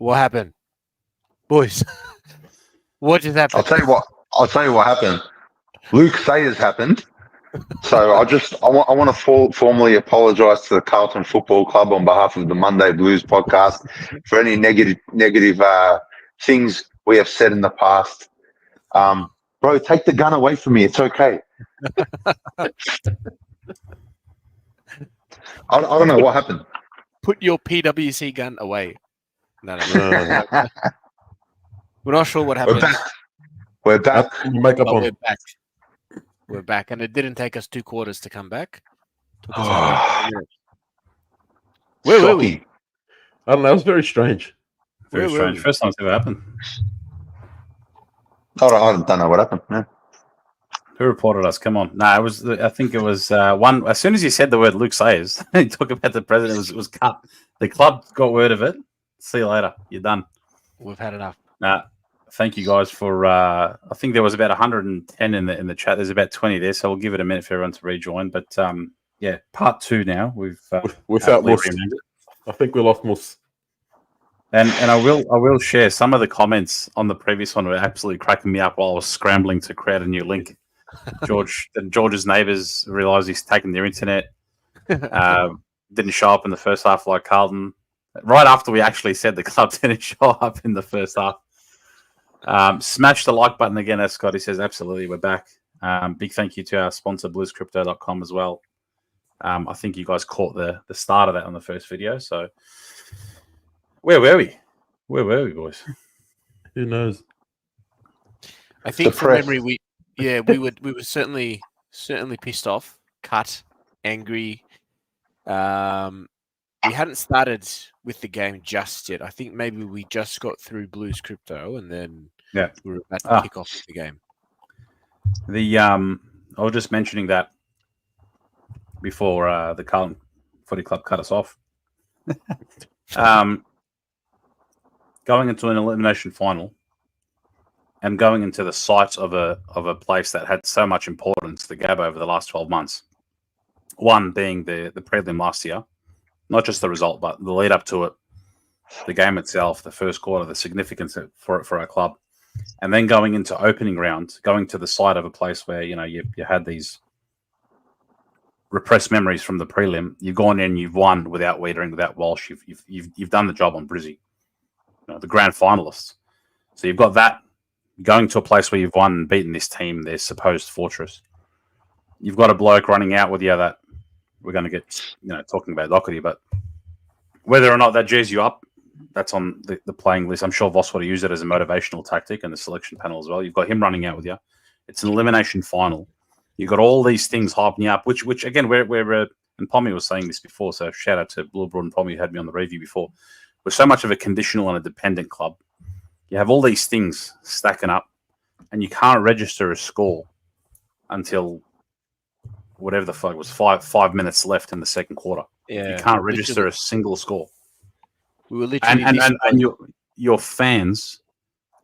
What happened? Boys, what just happened? I'll tell you what happened. Luke Sayers happened. So I want to formally apologise to the Carlton Football Club on behalf of the Monday Blues podcast for any negative things we have said in the past. Bro, take the gun away from me. It's okay. I don't know what happened. Put your PWC gun away. No. We're not sure what happened. We're back. We're back, and it didn't take us 2 quarters to come back. Where were we? I don't know. It was very strange. Very strange. First time it's ever happened. I don't know what happened. No. Who reported us? Come on. No, it was. I think it was one. As soon as you said the word Luke Sayers, you talk about the president. It was cut. The club got word of it. See you later. You're done. We've had enough. Thank you guys for. I think there was about 110 in the chat. There's about 20 there, so we'll give it a minute for everyone to rejoin. But yeah, part 2 now. Without Mus. I think we lost Mus. And I will share some of the comments on the previous one were absolutely cracking me up while I was scrambling to create a new link. George's neighbours realised he's taken their internet. Didn't show up in the first half like Carlton. Right after we actually said the club didn't show up in the first half. Smash the like button again, as Scotty says. Absolutely, we're back. Big thank you to our sponsor, BluesCrypto.com as well. I think you guys caught the start of that on the first video. So where were we? Where were we, boys? Who knows? I think from memory, we were certainly pissed off, cut, angry. We hadn't started with the game just yet. I think maybe we just got through BluesCrypto and then we were about to kick off with the game. I was just mentioning that before the Carlton Footy Club cut us off. Going into an elimination final and going into the site of a place that had so much importance to Gabba over the last 12 months. One being the prelim last year, not just the result, but the lead up to it, the game itself, the first quarter, the significance for it for our club, and then going into opening round, going to the site of a place where you had these repressed memories from the prelim. You've gone in, you've won without Wiedering, without Walsh. You've done the job on Brizzy, the grand finalists. So you've got that going to a place where you've won and beaten this team, their supposed fortress. You've got a bloke running out with you that we're going to get, talking about Doherty, but whether or not that jeers you up, that's on the playing list. I'm sure Voss would have used it as a motivational tactic and the selection panel as well. You've got him running out with you. It's an elimination final. You've got all these things hyping you up, which again, we're and Pommy was saying this before, so shout out to Blue Broad and Pommy who had me on the review before. We're so much of a conditional and a dependent club. You have all these things stacking up, and you can't register a score until whatever the fuck was 5 minutes left in the second quarter. Yeah, you can't register a single score. We were literally and your fans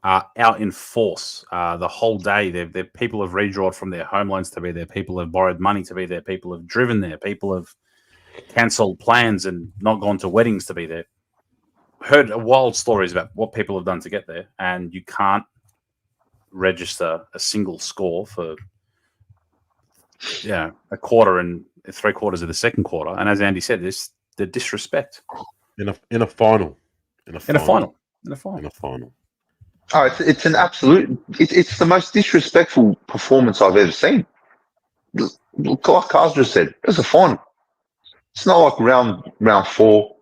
are out in force the whole day. They're people have redrawn from their home loans to be there. People have borrowed money to be there. People have driven there. People have cancelled plans and not gone to weddings to be there. Heard wild stories about what people have done to get there, and you can't register a single score for a quarter and 3/4 of the second quarter. And as Andy said, this the disrespect in a final. Oh, it's an absolute. It's the most disrespectful performance I've ever seen. Like Cars just said, it's a final. It's not like round 4.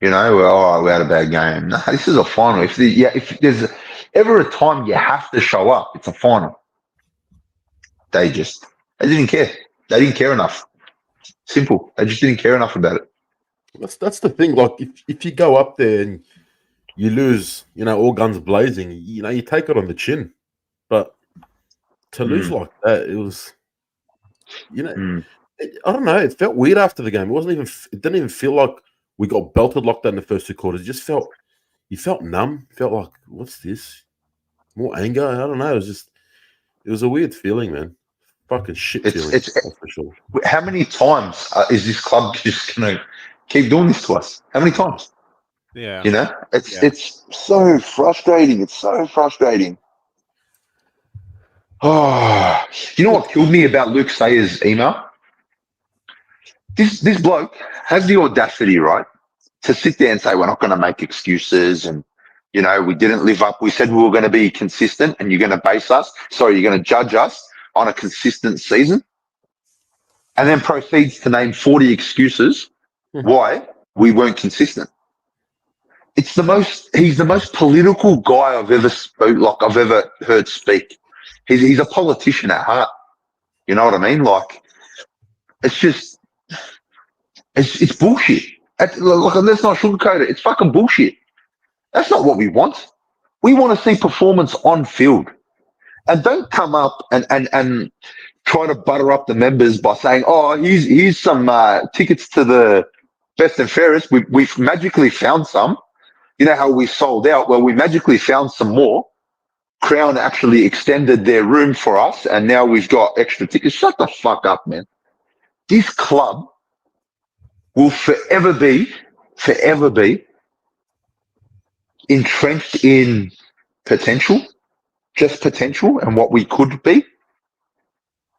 We had a bad game. No, this is a final. If there's ever a time you have to show up, it's a final. They didn't care. They didn't care enough. Simple. They just didn't care enough about it. That's the thing. Like if you go up there and you lose, all guns blazing, you take it on the chin. But to lose like that, it was, I don't know. It felt weird after the game. It didn't even feel like we got belted like that in the first 2 quarters. It just felt numb. It felt like, what's this? More anger? I don't know. It was a weird feeling, man. Fucking shit feeling. That's for sure. How many times is this club just going to keep doing this to us? How many times? Yeah. You know, it's so frustrating. It's so frustrating. Oh, you know what killed me about Luke Sayer's email? This bloke has the audacity, right, to sit there and say we're not going to make excuses and, you know, we didn't live up. We said we were going to be consistent and you're going to you're going to judge us on a consistent season, and then proceeds to name 40 excuses why we weren't consistent. He's the most political guy I've ever heard speak. He's a politician at heart. You know what I mean? Like, it's just, it's bullshit. Let's not sugarcoat it. It's fucking bullshit. That's not what we want. We want to see performance on field. And don't come up and try to butter up the members by saying, oh, here's some tickets to the best and fairest. We've magically found some. You know how we sold out? Well, we magically found some more. Crown actually extended their room for us, and now we've got extra tickets. Shut the fuck up, man. This club will forever be entrenched in potential, just potential and what we could be,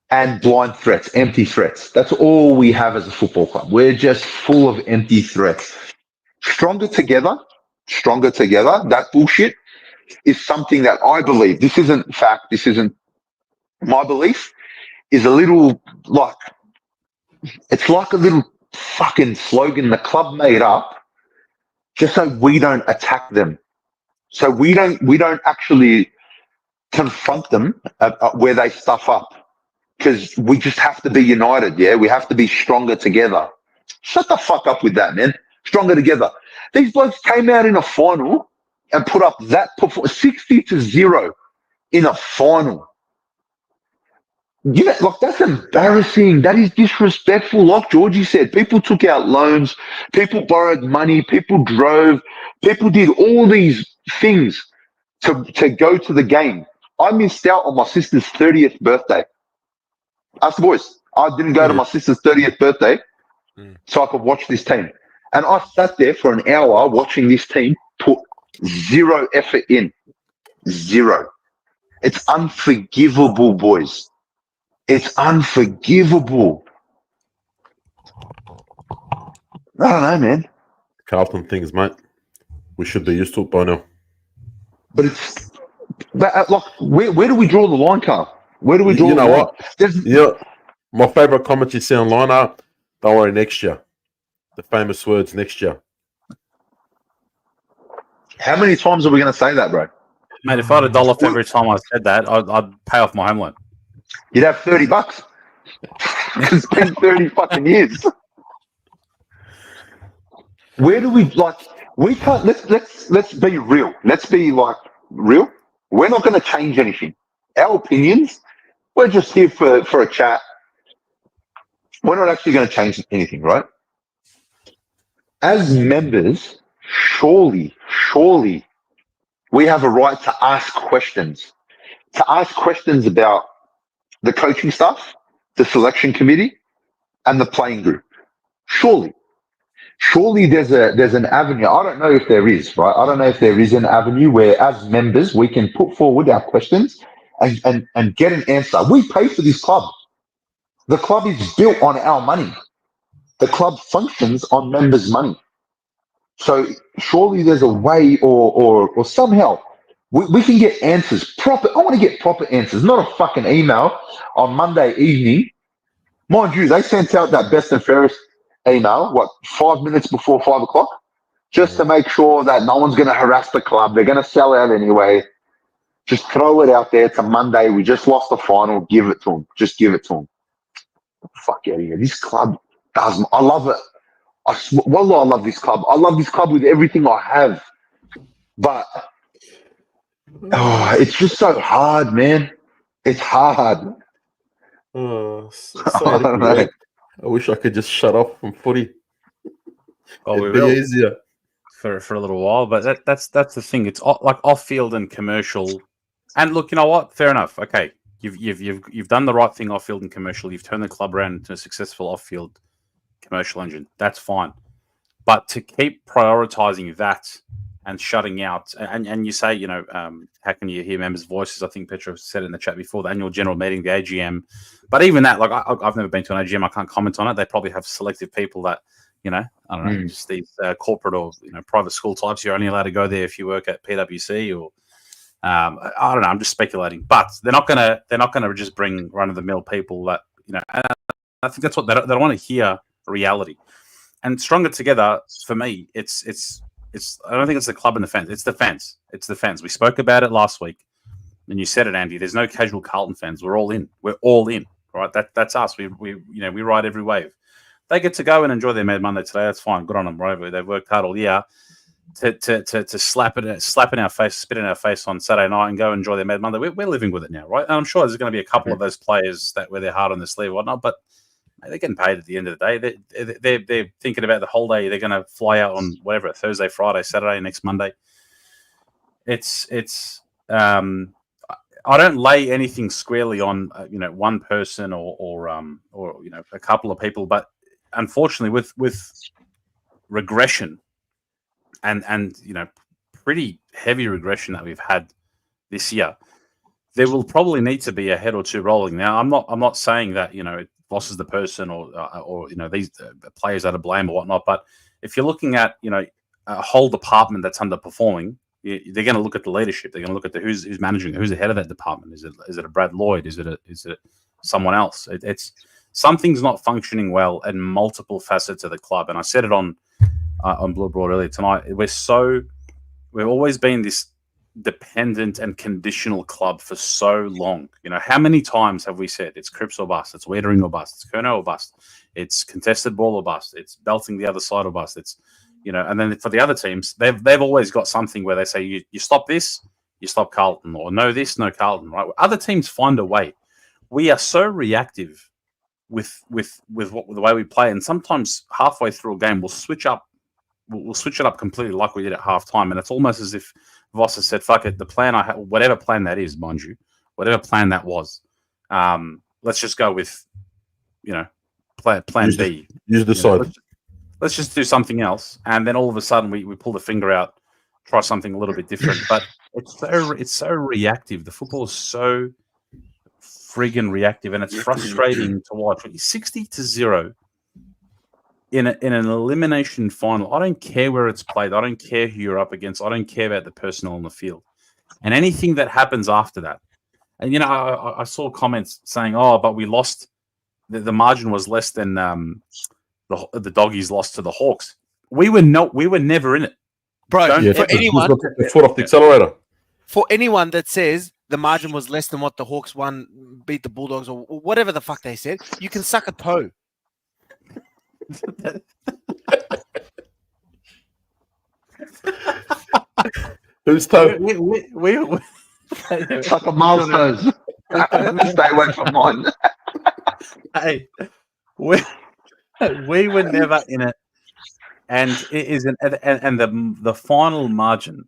and blind threats, empty threats. That's all we have as a football club. We're just full of empty threats. Stronger together, that bullshit is something that I believe, this isn't fact, this isn't my belief, is a little like, it's like a little fucking slogan the club made up just so we don't attack them. So we don't actually confront them where they stuff up, because we just have to be united. Yeah, we have to be stronger together. Shut the fuck up with that, man. Stronger together. These blokes came out in a final and put up that 60-0 in a final. You know, like, that's embarrassing. That is disrespectful. Like Georgie said, people took out loans, people borrowed money, people drove, people did all these things to go to the game. I missed out on my sister's 30th birthday. Us boys. I didn't go to my sister's 30th birthday so I could watch this team. And I sat there for an hour watching this team put zero effort in. Zero. It's unforgivable, boys. It's unforgivable. I don't know, man. Carlton things, mate. We should be used to it by now. But it's like, where do we draw the line, Carl? Where do we draw the line? You know what? My favourite comments you see online are, don't worry, next year. The famous words, next year. How many times are we going to say that, bro? Mate, if I had $1 for every time I said that, I'd pay off my home loan. You'd have $30. It's been 30 fucking years. Where do we, like, we can't, let's be real. Let's be, like, real. We're not going to change anything. Our opinions, we're just here for a chat. We're not actually going to change anything, right? As members, surely, we have a right to ask questions. To ask questions about the coaching staff, the selection committee, and the playing group. Surely there's an avenue. I don't know if there is, right? I don't know if there is an avenue where, as members, we can put forward our questions and get an answer. We pay for this club. The club is built on our money. The club functions on members' money. So surely there's a way or somehow we can get answers. I want to get proper answers, not a fucking email on Monday evening. Mind you, they sent out that best and fairest email, 5 minutes before 5 o'clock, just to make sure that no one's going to harass the club. They're going to sell out anyway. Just throw it out there. It's a Monday. We just lost the final. Give it to them. Just give it to them. Fuck out of here. This club does. I love it. Wallah, I love this club. I love this club with everything I have. But it's just so hard, man. It's hard. I wish I could just shut off from footy. Oh, It'd be easier for a little while, but that's the thing. It's like off field and commercial. And look, you know what? Fair enough. Okay, you've done the right thing off field and commercial. You've turned the club around into a successful off field commercial engine. That's fine. But to keep prioritizing that and shutting out, and you say, how can you hear members' voices? I think Petra said it in the chat before, the annual general meeting, the AGM. But even that, like I've never been to an AGM, I can't comment on it. They probably have selective people that, I don't know, just these corporate or private school types. You're only allowed to go there if you work at PwC or I don't know. I'm just speculating, but they're not gonna just bring run of the mill people that And I think that's what they don't want to hear reality. And Stronger Together, for me, it's. I don't think it's the club and the fans. It's the fans. It's the fans. We spoke about it last week, and you said it, Andy. There's no casual Carlton fans. We're all in. We're all in. Right? That's us. We ride every wave. They get to go and enjoy their Mad Monday today. That's fine. Good on them. Right? They've worked hard all year to slap in our face, spit in our face on Saturday night, and go enjoy their Mad Monday. We're living with it now, right? And I'm sure there's going to be a couple of those players that wear their heart on their sleeve, or whatnot, but they're getting paid at the end of the day. They're thinking about the whole day. They're going to fly out on whatever, Thursday, Friday, Saturday, next Monday. I don't lay anything squarely on one person or a couple of people, but unfortunately with regression and pretty heavy regression that we've had this year, there will probably need to be a head or two rolling. Now, I'm not saying that Voss is the person or these players are to blame or whatnot. But if you're looking at a whole department that's underperforming, they're going to look at the leadership. They're going to look at who's managing, who's the head of that department. Is it a Brad Lloyd? Is it someone else? It's something's not functioning well in multiple facets of the club. And I said it on Blue Broad earlier tonight. We've always been this dependent and conditional club for so long. How many times have we said it's Cripps or bust, it's Wiedering or bust, it's Curnow or bust, it's contested ball or bust, it's belting the other side or bust, it's and then for the other teams, they've always got something where they say you stop this, you stop Carlton, or no this, no Carlton, right? Other teams find a way. We are so reactive with the way we play, and sometimes halfway through a game we'll switch up. We'll switch it up completely like we did at halftime, and it's almost as if Voss has said, fuck it, the plan I have, whatever plan that is, mind you, whatever plan that was, let's just go with, plan B. Use the side. Let's just do something else. And then all of a sudden we pull the finger out, try something a little bit different. But it's so reactive. The football is so friggin' reactive, and it's frustrating to watch. 60-0 in an elimination final. I don't care where it's played. I don't care who you're up against. I don't care about the personnel on the field. And anything that happens after that. And, I saw comments saying, but we lost. The margin was less than the Doggies lost to the Hawks. We were never in it. Bro, for anyone... Foot off the accelerator. For anyone that says the margin was less than what the Hawks won, beat the Bulldogs, or whatever the fuck they said, you can suck a toe. Who's toe? It's like a milestone. Stay away from mine. Hey, we were never in it, and it is the final margin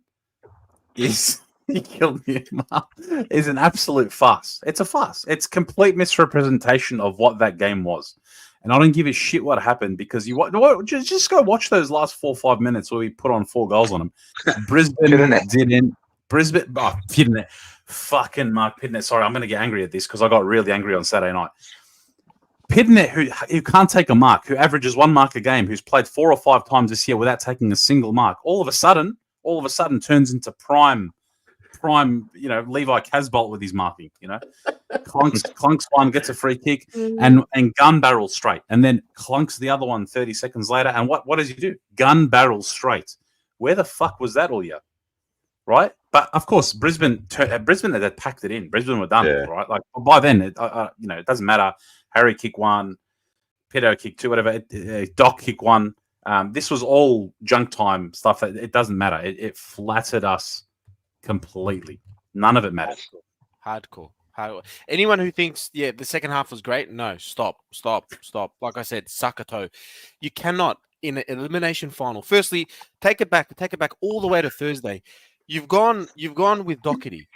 is he killed me. Is an absolute farce. It's a farce. It's complete misrepresentation of what that game was. And I don't give a shit what happened because just go watch those last 4 or 5 minutes where we put on 4 goals on them. Brisbane didn't. Pitnet. Fucking Mark Pitnet. Sorry, I'm going to get angry at this because I got really angry on Saturday night. Pitnet, who can't take a mark, who averages 1 mark a game, who's played 4 or 5 times this year without taking a single mark, all of a sudden turns into prime, Levi Casbolt with his marking, clunks one, gets a free kick and gun barrels straight, and then clunks the other one 30 seconds later. And what does he do? Gun barrels straight. Where the fuck was that all year? Right? But of course, Brisbane had packed it in. Brisbane were done, right? Like by then, it doesn't matter. Harry kick 1, Pt2 kick 2, whatever. Doc kick 1. This was all junk time stuff. That it doesn't matter. It flattered us completely. None of it mattered. Hardcore. Anyone who thinks, the second half was great, no, stop. Like I said, suck a toe. You cannot, in an elimination final, firstly, take it back all the way to Thursday. You've gone with Doherty.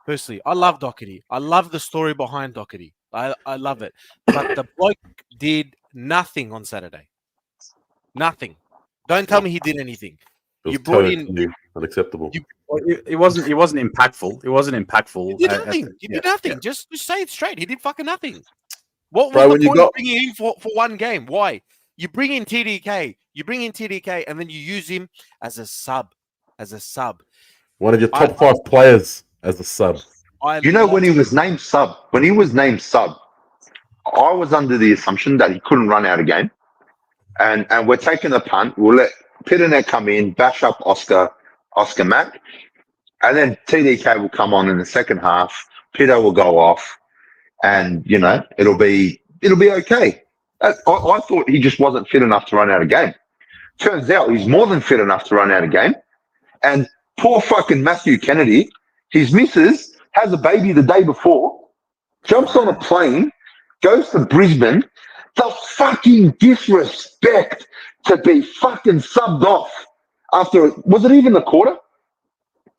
Firstly, I love Doherty. I love the story behind Doherty. I love it. But the bloke did nothing on Saturday. Nothing. Don't tell me he did anything. It was You brought in. totally unacceptable. Well, it wasn't impactful. It wasn't impactful. He did nothing. He did nothing. yeah. Just say it straight. He did fucking nothing. What was Bro, the when you point of got- bringing him for one game? Why? You bring in TDK. You bring in TDK, and then you use him as a sub. One of your top 5 players as a sub. You know, when he was named sub, I was under the assumption that he couldn't run out a game. And we're taking the punt. We'll let Pt2 come in, bash up Oscar Mack. And then TDK will come on in the second half. Pt2 will go off. And, you know, it'll be okay. I thought he just wasn't fit enough to run out a game. Turns out he's more than fit enough to run out a game. And poor fucking Matthew Kennedy, his missus has a baby the day before, jumps on a plane, goes to Brisbane. The fucking disrespect to be fucking subbed off after, was it even the quarter?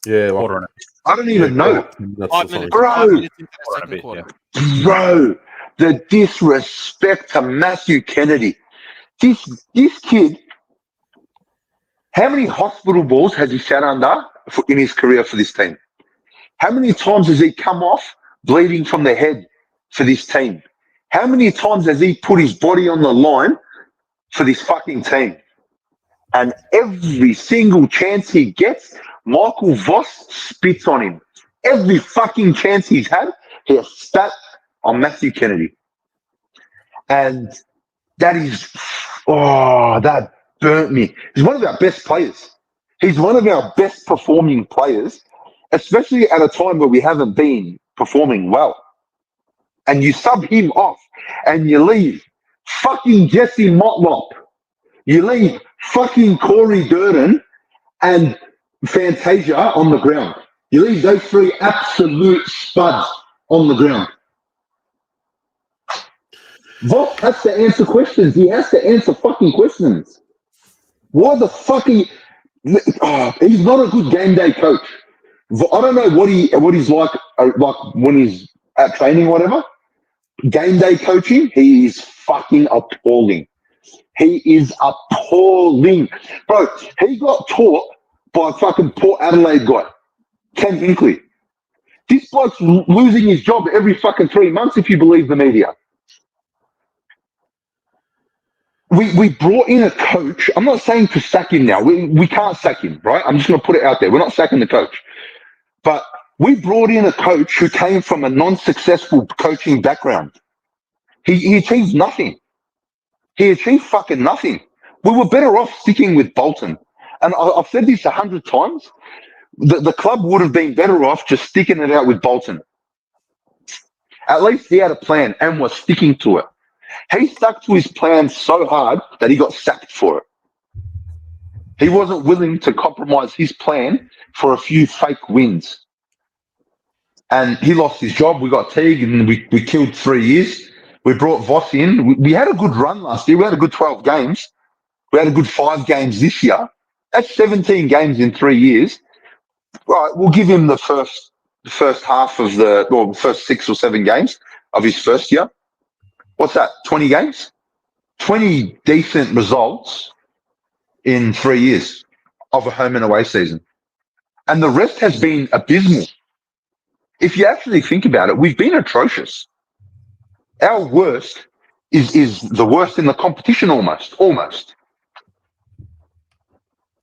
Yeah, Quarter. I don't even know. That's 5 the minutes, song. 5 minutes into the Quarter a second bit, quarter. Bro, the disrespect to Matthew Kennedy. This kid, how many hospital balls has he sat under in his career for this team? How many times has he come off bleeding from the head for this team? How many times has he put his body on the line for this fucking team? And every single chance he gets, Michael Voss spits on him. Every fucking chance he's had, he has spat on Matthew Kennedy. And that burnt me. He's one of our best players. He's one of our best performing players, especially at a time where we haven't been performing well. And you sub him off and you leave fucking Jesse Motlop. You leave fucking Corey Durden and Fantasia on the ground. You leave those 3 absolute spuds on the ground. Voss has to answer questions. He has to answer fucking questions. Why the fuck he's not a good game day coach. I don't know what he's like when he's at training or whatever. Game day coaching, he is fucking appalling. He is appalling. Bro, he got taught by a fucking Port Adelaide guy, Ken Hinkley. This bloke's losing his job every fucking 3 months if you believe the media. We brought in a coach. I'm not saying to sack him now. We can't sack him, right? I'm just going to put it out there. We're not sacking the coach. But we brought in a coach who came from a non-successful coaching background. He achieved nothing. He achieved fucking nothing. We were better off sticking with Bolton. And I've said this 100 times. The club would have been better off just sticking it out with Bolton. At least he had a plan and was sticking to it. He stuck to his plan so hard that he got sacked for it. He wasn't willing to compromise his plan for a few fake wins. And he lost his job. We got Teague and we killed 3 years. We brought Voss in. We had a good run last year. We had a good 12 games. We had a good 5 games this year. That's 17 games in 3 years. Right, we'll give him the first half of the first 6 or 7 games of his first year. What's that? 20 games? 20 decent results in 3 years of a home and away season. And the rest has been abysmal. If you actually think about it, we've been atrocious. Our worst is the worst in the competition almost.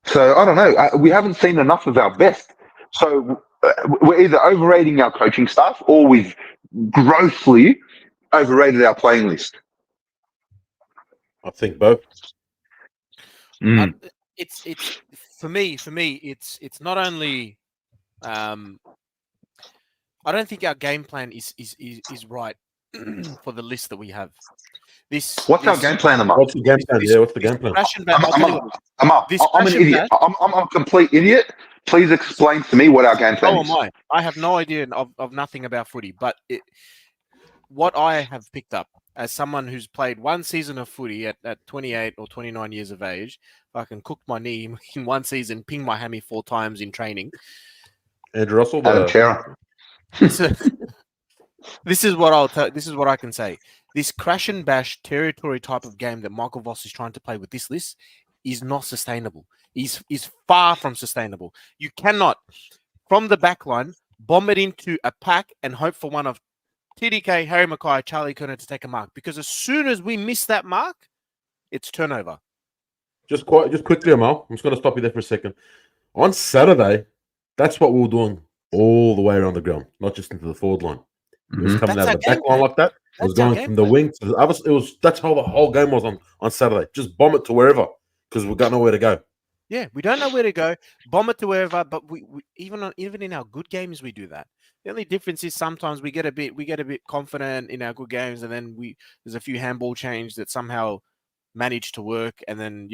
So, I don't know. We haven't seen enough of our best. So, we're either overrating our coaching staff or we've grossly overrated our playing list. I think both. It's for me. It's not only. I don't think our game plan is right for the list that we have. What's our game plan, Amar? What's the game plan? What's the game plan? I'm an idiot. I'm a complete idiot. Please explain to me what our game plan is. Oh my! I have no idea of nothing about footy, but what I have picked up as someone who's played 1 season of footy at 28 or 29 years of age, fucking cooked my knee in 1 season, pinged my hammy 4 times in training. Andrew Russell, Adam Chera. This is what I can say. This crash and bash territory type of game that Michael Voss is trying to play with this list is not sustainable. Is far from sustainable. You cannot, from the back line, bomb it into a pack and hope for one of TDK, Harry Mackay, Charlie Kerner to take a mark. Because as soon as we miss that mark, it's turnover. Just quickly, Amal. I'm just going to stop you there for a second. On Saturday, that's what we were doing all the way around the ground, not just into the forward line. It was coming That's out of the our back game line plan. like that. It was going from the wing to the other. That's how the whole game was on Saturday. Just bomb it to wherever because we've got nowhere to go. Yeah, we don't know where to go. Bomb it to wherever, but we even in our good games we do that. The only difference is sometimes we get a bit confident in our good games, and then there's a few handball change that somehow manage to work, and then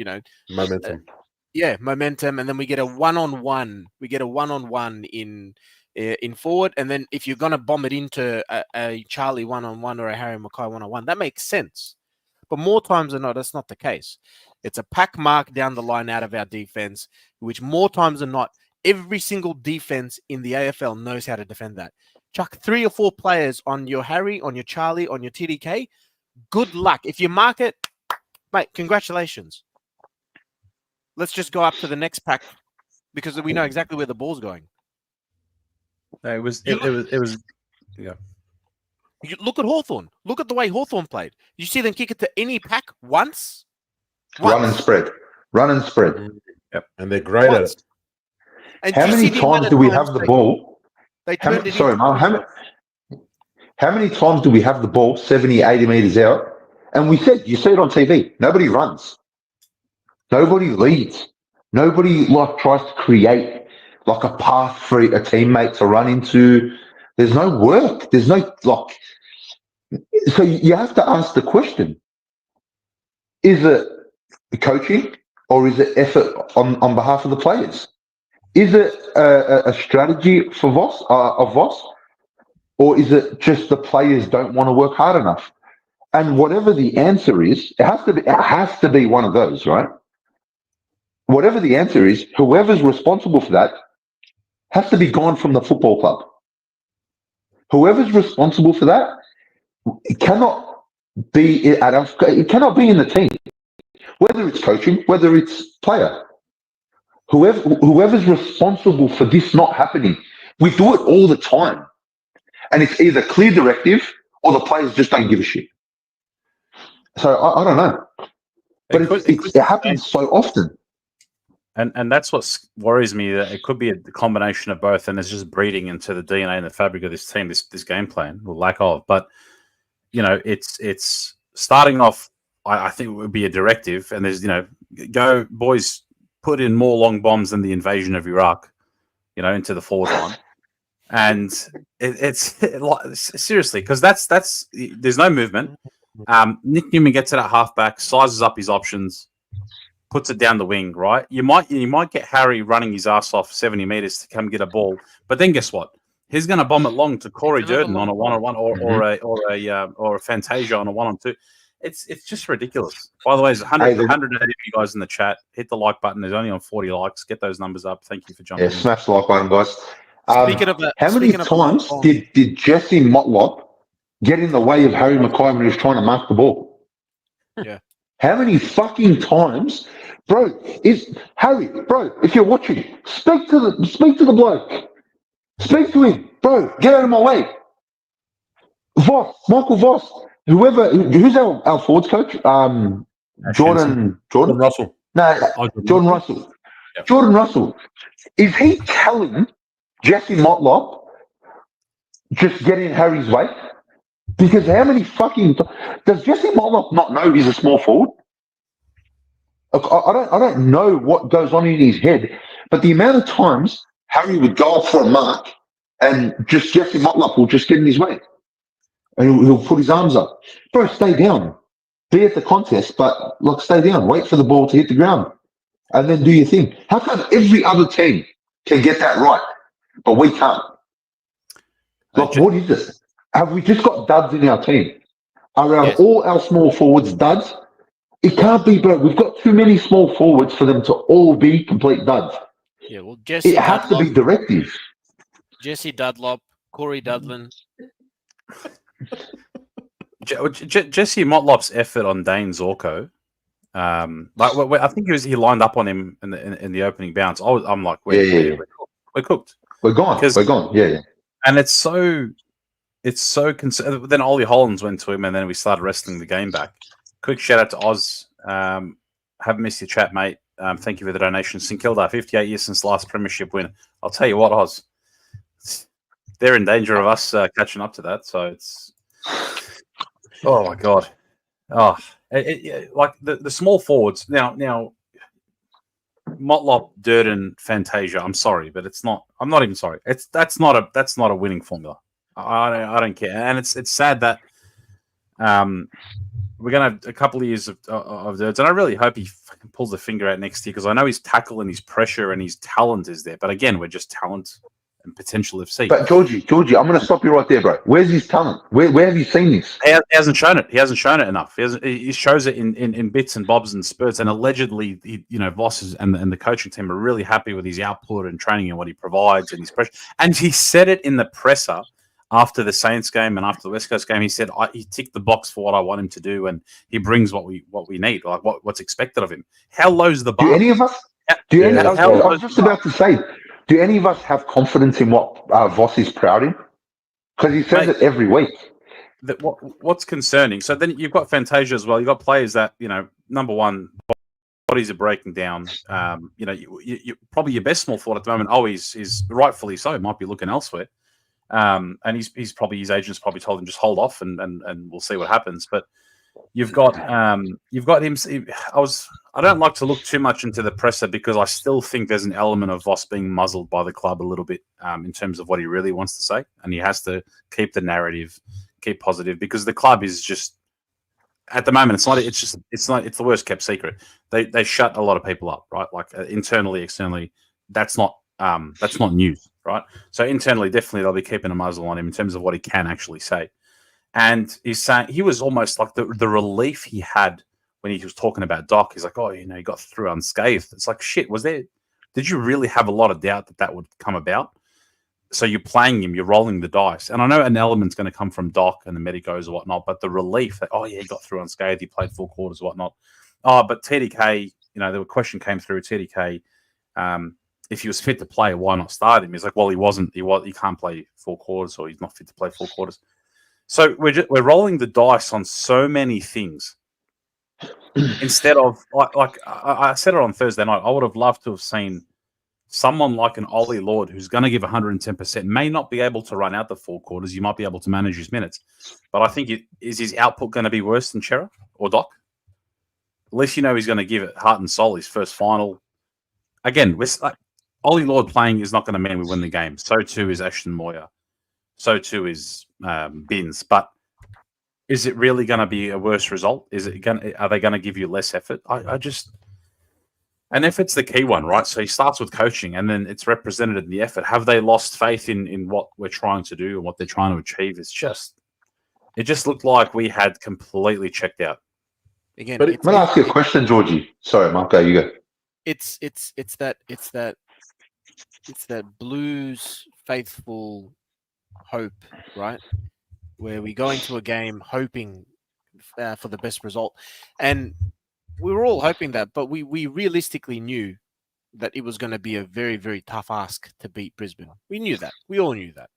Momentum. Momentum, and then we get a one-on-one. We get a one-on-one in forward, and then if you're gonna bomb it into a Charlie one-on-one or a Harry Mackay one-on-one, that makes sense. But more times than not, that's not the case. It's a pack mark down the line out of our defense, which more times than not, every single defense in the AFL knows how to defend that. Chuck 3 or 4 players on your Harry, on your Charlie, on your TDK. Good luck. If you mark it, mate, congratulations. Let's just go up to the next pack because we know exactly where the ball's going. It was. Yeah. You look at Hawthorn. Look at the way Hawthorn played. You see them kick it to any pack once. Run and spread. Yep. And they're great at it. And How many times do we have the ball? They turned it Sorry, into Mark, how many times do we have the ball 70, 80 meters out? And you see it on TV. Nobody runs. Nobody leads. Nobody tries to create a path for a teammate to run into. There's no work. There's no So you have to ask the question: is it coaching or is it effort on behalf of the players? Is it a strategy for Voss of Voss, or is it just the players don't want to work hard enough? And whatever the answer is, it has to be one of those, right? Whatever the answer is, whoever's responsible for that has to be gone from the football club. Whoever's responsible for that, it cannot be in the team, whether it's coaching, whether it's player. Whoever's responsible for this not happening, we do it all the time, and it's either clear directive or the players just don't give a shit. So I don't know, but it happens so often. And that's what worries me, that it could be a combination of both, and it's just breeding into the DNA and the fabric of this team, this game plan, or lack of. But it's starting off. I think it would be a directive, and there's go boys, put in more long bombs than the invasion of Iraq, into the forward line, and it's seriously, because that's there's no movement. Nick Newman gets it at halfback, sizes up his options, puts it down the wing, right? You might get Harry running his ass off 70 meters to come get a ball, but then guess what? He's going to bomb it long to Corey Durden on a one-on-one, or a Fantasia on a one-on-two. It's just ridiculous. By the way, there's 180 of you guys in the chat. Hit the like button. There's only on 40 likes. Get those numbers up. Thank you for jumping in. Smash the like button, guys. How many times did Jesse Motlop get in the way of Harry Mackay when he was trying to mark the ball? Yeah. How many fucking times, bro? If you're watching, speak to the bloke. Speak to him, bro. Get out of my way. Michael Voss, who's our forwards coach? Jordan Russell. No, Jordan Russell. Yep. Jordan Russell. Is he telling Jesse Motlop just get in Harry's way? Because how many fucking does Jesse Motlop not know he's a small forward? I don't know what goes on in his head, but the amount of times Harry would go off for a mark and just Jesse Motlop will just get in his way. And he'll put his arms up. Bro, stay down. Be at the contest, but stay down. Wait for the ball to hit the ground. And then do your thing. How come every other team can get that right, but we can't? What is this? Have we just got duds in our team? Are all our small forwards duds? It can't be, bro. We've got too many small forwards for them to all be complete duds. Yeah, well, Jesse it has to be directive. Jesse Dudlop, Corey Dudlin. Jesse Motlop's effort on Dane Zorko I think he lined up on him in the opening bounce. I'm like, Yeah. we're cooked. We're gone. We're gone. Yeah. And it's so then Ollie Hollands went to him, and then we started wrestling the game back. Quick shout out to Oz. Haven't missed your chat, mate. Thank you for the donation. St Kilda, 58 years since last premiership win. I'll tell you what, Oz, they're in danger of us catching up to that. So it's, oh my god, like the small forwards now. Motlop, Durden, Fantasia. I'm sorry, but it's not. I'm not even sorry. That's not a winning formula. I don't care, and it's sad that we're gonna have a couple of years of Durds, and I really hope he fucking pulls the finger out next year because I know his tackle and his pressure and his talent is there, but again, we're just talent and potential FC. But Georgie, I'm going to stop you right there, bro. Where's his talent? Where have you seen this? He hasn't shown it. He hasn't shown it enough. He shows it in bits and bobs and spurts. And allegedly, Voss and the coaching team are really happy with his output and training and what he provides and his pressure. And he said it in the presser after the Saints game and after the West Coast game. He said he ticked the box for what I want him to do, and he brings what we need, like what's expected of him. How low's the bar? Do any of us? I was just about to say. Do any of us have confidence in what Voss is proud in? Because he says it every week. What's concerning? So then you've got Fantasia as well. You've got players that, number one, bodies are breaking down. You probably your best small forward at the moment. He's rightfully so. Might be looking elsewhere. And he's probably, his agent's probably told him just hold off and we'll see what happens. But you've got him. I don't like to look too much into the presser because I still think there's an element of Voss being muzzled by the club a little bit in terms of what he really wants to say, and he has to keep the narrative, keep positive, because the club is just at the moment it's the worst kept secret. They shut a lot of people up, right? Like internally, externally, that's not news, right? So internally, definitely they'll be keeping a muzzle on him in terms of what he can actually say. And he's saying he was almost like the relief he had when he was talking about Doc. He's like, he got through unscathed. It's like, shit, did you really have a lot of doubt that would come about? So you're playing him, you're rolling the dice. And I know an element's going to come from Doc and the medicos or whatnot, but the relief that, he got through unscathed, he played full quarters or whatnot. But TDK, the question came through, TDK, if he was fit to play, why not start him? He's like, well, he wasn't. He can't play full quarters, or he's not fit to play full quarters. So we're rolling the dice on so many things. Instead of like I said it on Thursday night, I would have loved to have seen someone like an Ollie Lord who's going to give 110%, may not be able to run out the four quarters. You might be able to manage his minutes, but I think is his output going to be worse than Chera or Doc? At least he's going to give it heart and soul. His first final. Again, Ollie Lord playing is not going to mean we win the game. So too is Ashton Moyer. So too is Binns. But is it really going to be a worse result? Are they going to give you less effort? And effort's the key one, right? So he starts with coaching, and then it's represented in the effort. Have they lost faith in what we're trying to do and what they're trying to achieve? It just looked like we had completely checked out. Again, but I'm going to ask you a question, Georgie. Sorry, Marco, you go. It's that Blues faithful hope, right? Where we go into a game hoping for the best result, and we were all hoping that, but we realistically knew that it was going to be a very, very tough ask to beat Brisbane. We knew that. We all knew that.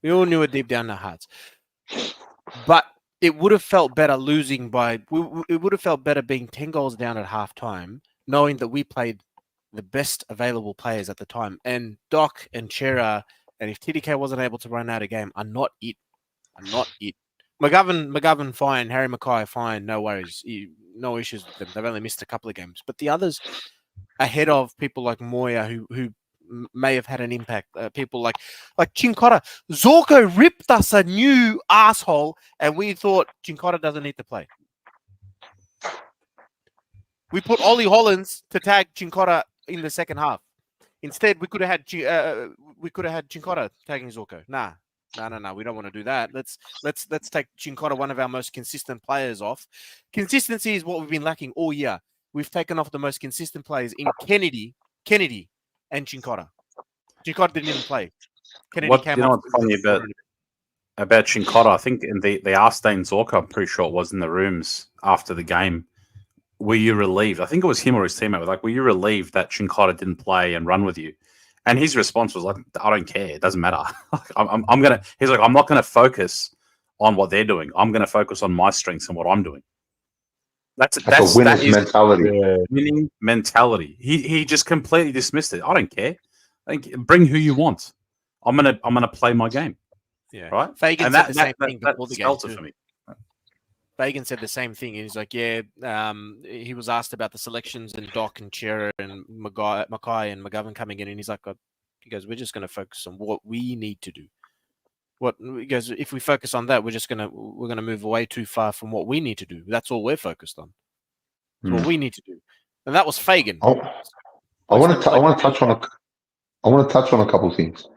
We all knew it deep down in our hearts. But it would have felt better losing it would have felt better being 10 goals down at halftime, knowing that we played the best available players at the time. And Doc and Chera, and if TDK wasn't able to run out a game, are not it. McGovern, fine. Harry Mackay, fine. No worries. No issues with them. They've only missed a couple of games. But the others ahead of people like Moya, who may have had an impact. People like Chincotta. Zorko ripped us a new asshole, and we thought Chincotta doesn't need to play. We put Ollie Hollands to tag Chincotta in the second half. Instead, we could have had Chincotta tagging Zorko. Nah. No. We don't want to do that. Let's take Chincotta, one of our most consistent players, off. Consistency is what we've been lacking all year. We've taken off the most consistent players in Kennedy, and Chincotta. Chincotta didn't even play. Kennedy came off. What's funny about Chincotta? I think in the Arstein Zorka, I'm pretty sure it was in the rooms after the game. were you relieved? I think it was him or his teammate. Like, were you relieved that Shinkata didn't play and run with you? And his response was like, I don't care. It doesn't matter. He's like, I'm not going to focus on what they're doing. I'm going to focus on my strengths and what I'm doing. That's a winner's mentality. Winning mentality. He just completely dismissed it. I don't care. Bring who you want. I'm gonna play my game. Yeah. Right. Fagan said the same thing before the game for me. Fagan said the same thing. He's like, he was asked about the selections and Doc and Chera and Mackay and McGovern coming in, and he's like, he goes, we're just going to focus on what we need to do. He goes, if we focus on that, we're gonna move away too far from what we need to do. That's all we're focused on. That's what we need to do, and that was Fagan. I want to touch on a couple of things.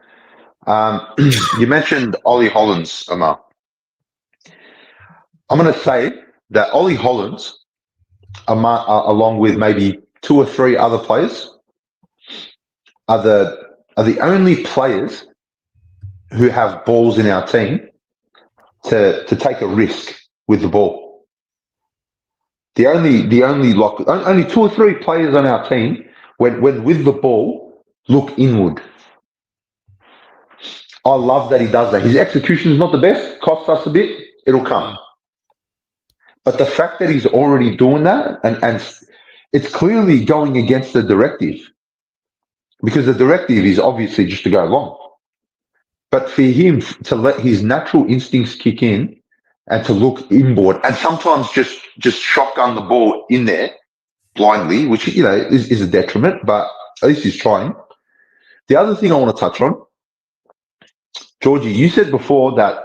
You mentioned Ollie Hollands, Amar. I'm going to say that Ollie Hollands, along with maybe 2 or 3 other players, are the only players who have balls in our team to take a risk with the ball. Only 2 or 3 players on our team, when with the ball, look inward. I love that he does that. His execution is not the best, costs us a bit, it'll come. But the fact that he's already doing that, and it's clearly going against the directive, because the directive is obviously just to go long. But for him to let his natural instincts kick in and to look inboard, and sometimes just shotgun the ball in there blindly, which is a detriment, but at least he's trying. The other thing I want to touch on, Georgie, you said before that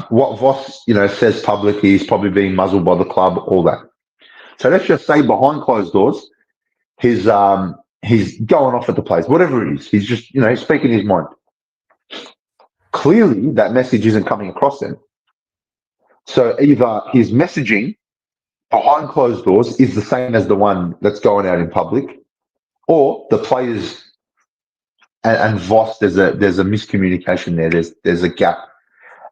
what Voss says publicly is probably being muzzled by the club, all that. So let's just say behind closed doors, he's going off at the players, whatever it is. He's just he's speaking his mind. Clearly, that message isn't coming across then. So either his messaging behind closed doors is the same as the one that's going out in public, or the players and Voss, there's a miscommunication there. There's a gap.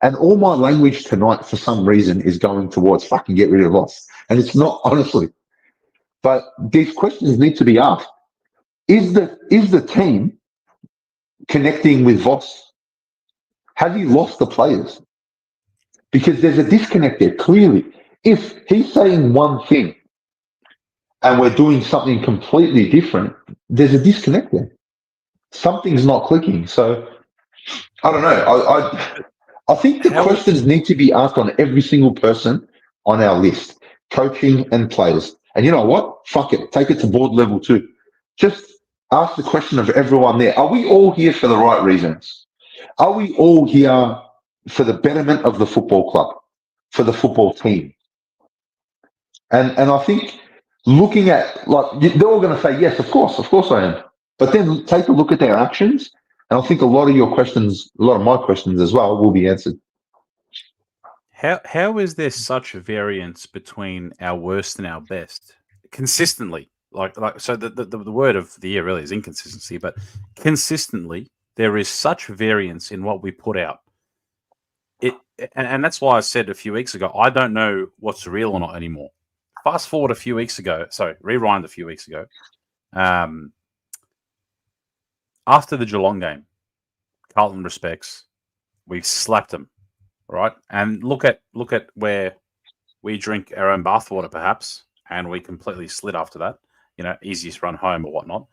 And all my language tonight, for some reason, is going towards fucking get rid of Voss. And it's not, honestly. But these questions need to be asked. Is the team connecting with Voss? Have you lost the players? Because there's a disconnect there, clearly. If he's saying one thing and we're doing something completely different, there's a disconnect there. Something's not clicking. So, I don't know. I think the questions need to be asked on every single person on our list, coaching and players. And you know what? Fuck it. Take it to board level too. Just ask the question of everyone there. Are we all here for the right reasons? Are we all here for the betterment of the football club, for the football team? And I think looking at, they're all going to say, yes, of course I am. But then take a look at their actions. And I think a lot of my questions as well, will be answered. How is there such a variance between our worst and our best consistently? So the word of the year really is inconsistency, but consistently there is such variance in what we put out. And that's why I said a few weeks ago, I don't know what's real or not anymore. Fast forward a few weeks ago, rewind a few weeks ago. After the Geelong game, Carlton respects, we slapped them, right? And look at where we drink our own bathwater, perhaps, and we completely slid after that. Easiest run home or whatnot.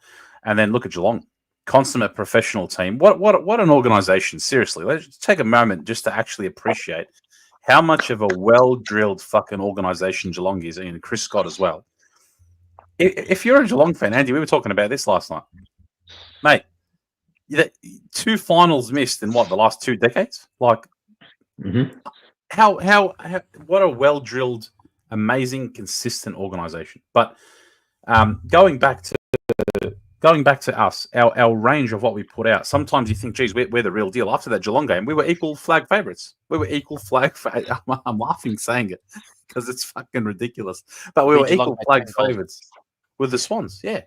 And then look at Geelong, consummate professional team. What an organisation! Seriously, let's take a moment just to actually appreciate how much of a well-drilled fucking organisation Geelong is, and Chris Scott as well. If you're a Geelong fan, Andy, we were talking about this last night, mate. 2 finals missed in the last 2 decades? How what a well drilled, amazing, consistent organization. But going back to us, our range of what we put out. Sometimes you think, geez, we're the real deal. After that Geelong game, we were equal flag favourites. I'm laughing saying it because it's fucking ridiculous. But we were equal flag favourites with the Swans, yeah.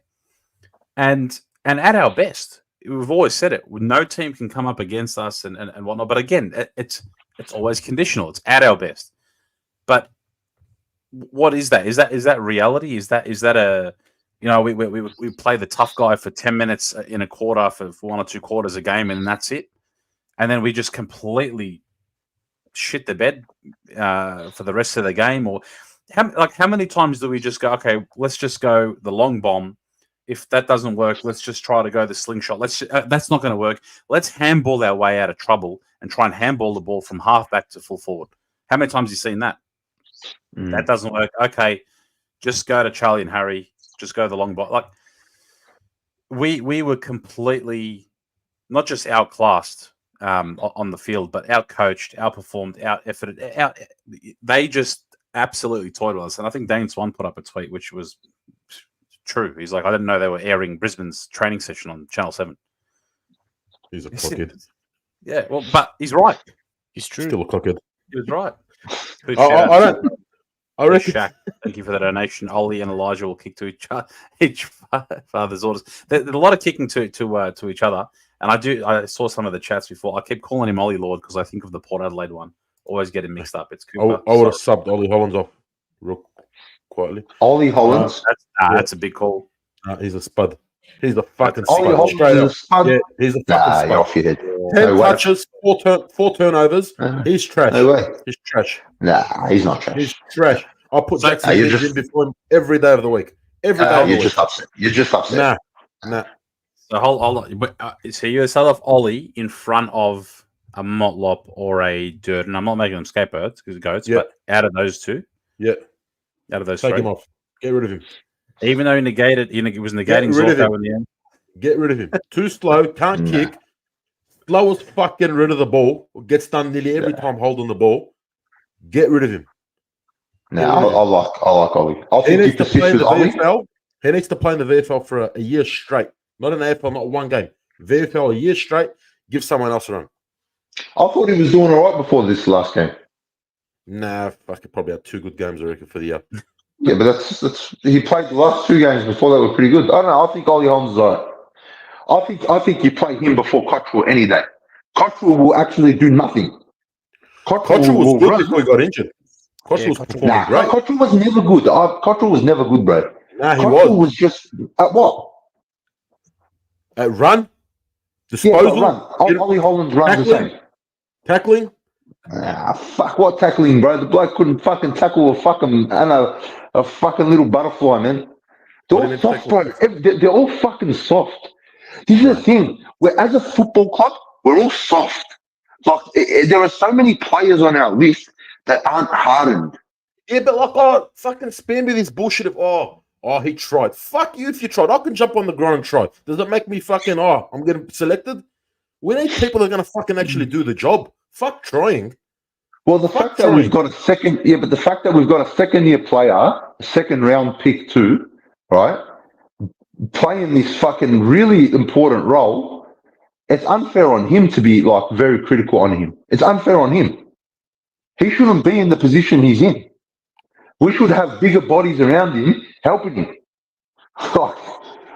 And at our best. We've always said it. No team can come up against us and whatnot. But again, it's always conditional. It's at our best. But what is that? Is that reality? Is that a we play the tough guy for 10 minutes in a quarter for 1 or 2 quarters a game, and that's it, and then we just completely shit the bed for the rest of the game? Or how many times do we just go, okay, let's just go the long bomb? If that doesn't work, let's just try to go the slingshot. That's not going to work. Let's handball our way out of trouble and try and handball the ball from half back to full forward. How many times have you seen that? That doesn't work. Okay, just go to Charlie and Harry. Just go the long ball. Like we were completely not just outclassed on the field, but outcoached, outperformed, out-efforted. They just absolutely toyed with us. And I think Dane Swan put up a tweet which was true. He's like, I didn't know they were airing Brisbane's training session on Channel 7. He's a cockhead. Yeah, well, but he's right. He's true. Still a cockhead. He was right. I reckon. Shaq, thank you for the donation. Ollie and Elijah will kick to each father's orders. There's a lot of kicking to each other. And I saw some of the chats before. I keep calling him Ollie Lord because I think of the Port Adelaide one. Always get him mixed up. It's Cooper. I would have subbed Ollie Hollands off real quietly. Ollie Hollands. That's a big call. He's a spud. He's a fucking Ollie spud. Hollands is a spud. Yeah, he's a fucking Nah, spud. you're off your head. 10 No way. touches, 4 turnovers. He's trash. No way. He's trash. Nah, he's not trash. He's trash. I'll put Jackson Nah, you're in just- before him every day of the week. Every day of the You're week. just upset. You're just upset. Nah. So hold on. So you start off Ollie in front of a Motlop or a Durden. I'm not making them scapegoats because goats, Yeah. but out of those two, Yeah. out of those Take three, him off. Get rid of him. even though he was negating rid of Zorko him. in the end. Get rid of him. Too slow. Can't kick. Slow as fuck getting rid of the ball. Gets done nearly every time holding the ball. Get rid of him. No, I like Ollie. I He think you needs to persist play in with the Ollie. VFL. He needs to play in the VFL for a year straight. Not an AFL, not one game. VFL a year straight. Give someone else a run. I thought he was doing all right before this last game. Nah, fuck it. Probably had 2 good games, I reckon, for the year. Yeah, but that's he played the last 2 games before that were pretty good. I don't know. I think Ollie Holmes is all right. I think you play him before Cottrell any day. Cottrell will actually do nothing. Cottrell was good before he got injured. Cottrell was performing Nah, great. Cottrell was never good. Cottrell was never good, bro. Nah, he Cottrell was. was just at what? At run, Yeah, disposal, but run. Ollie Hollands runs the same. tackling. Fuck what tackling, bro. The bloke couldn't fucking tackle a fucking little butterfly, man. They're What do all you mean soft, tackle? bro. They're all fucking soft. This is the thing. As a football club, we're all soft. Like there are so many players on our list that aren't hardened. Yeah, but fucking spare me this bullshit of he tried. Fuck you if you tried. I can jump on the ground and try. Does it make me fucking I'm getting selected? We need people that are gonna fucking actually do the job. Fuck trying. Well, the fact that we've got a second year player, a second round pick too, right? Playing this fucking really important role, it's unfair on him to be like very critical on him. It's unfair on him. He shouldn't be in the position he's in. We should have bigger bodies around him helping him. Like, do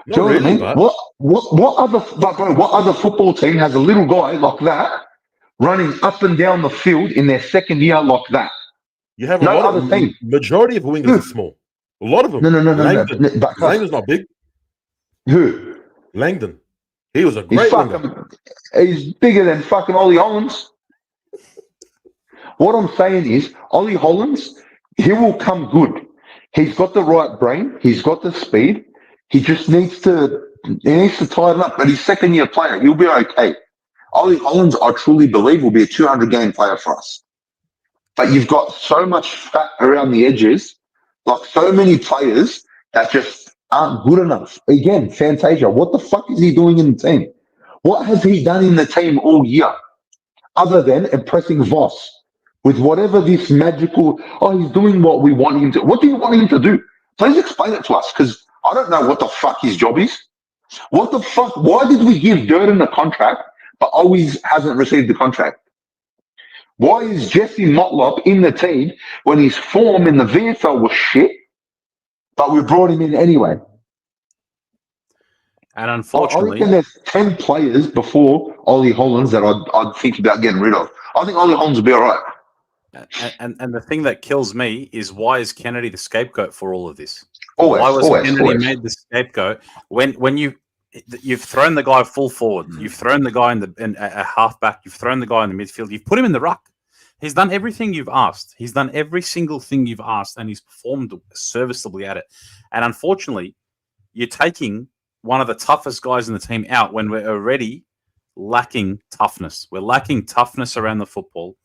you know what I mean? but What other football team has a little guy like that running up and down the field in their second year like that? you have No a lot other of team. majority of wingers are small. A lot of them. No. But Langdon's not big. who? Langdon. He was a great winger. He's bigger than fucking Ollie Hollands. What I'm saying is, Ollie Hollands, he will come good. He's got the right brain. He's got the speed. He just needs to tighten up. But he's second year player. He'll be okay. Ollie Hollands, I truly believe, will be a 200-game player for us. But you've got so much fat around the edges, like so many players that just aren't good enough. Again, Fantasia, what the fuck is he doing in the team? What has he done in the team all year other than impressing Voss with whatever this magical, he's doing what we want him to. What do you want him to do? Please explain it to us, because I don't know what the fuck his job is. What the fuck? Why did we give Durden a contract but always hasn't received the contract? Why is Jesse Motlop in the team when his form in the VFL was shit, but we brought him in anyway? And I unfortunately, reckon there's 10 players before Ollie Hollands that I'd think about getting rid of. I think Ollie Hollands will be all right. And the thing that kills me is, why is Kennedy the scapegoat for all of this? Always, Why was always, Kennedy always. made the scapegoat when you've thrown the guy full forward, you've thrown the guy in a halfback, you've thrown the guy in the midfield, you've put him in the ruck. He's done everything you've asked. He's done every single thing you've asked, and he's performed serviceably at it. And unfortunately, you're taking one of the toughest guys in the team out when we're already lacking toughness. We're lacking toughness around the football.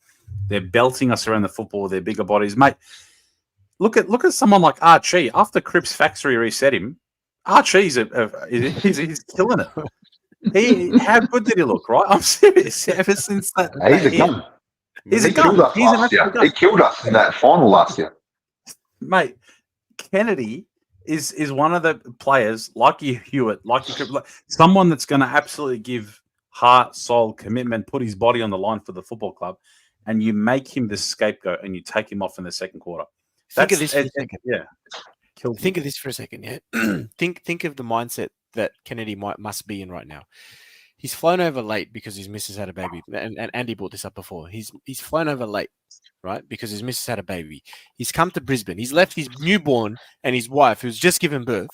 They're belting us around the football with their bigger bodies, mate. Look at someone like Archie. After Cripps Factory reset him, Archie's he's killing it. How good did he look? Right, I'm serious. Ever since that, He's a gun. He's a He gun. killed us He's an last year. absolute gun. He killed us in that final last year. Mate, Kennedy is one of the players like you, Hewitt, like someone that's going to absolutely give heart, soul, commitment, put his body on the line for the football club, and you make him the scapegoat and you take him off in the second quarter. Think of this for a second. Yeah. Think of this for a second. Yeah. think of the mindset that Kennedy must be in right now. He's flown over late because his missus had a baby, and Andy brought this up before. He's flown over late, right? Because his missus had a baby. He's come to Brisbane. He's left his newborn and his wife, who's just given birth,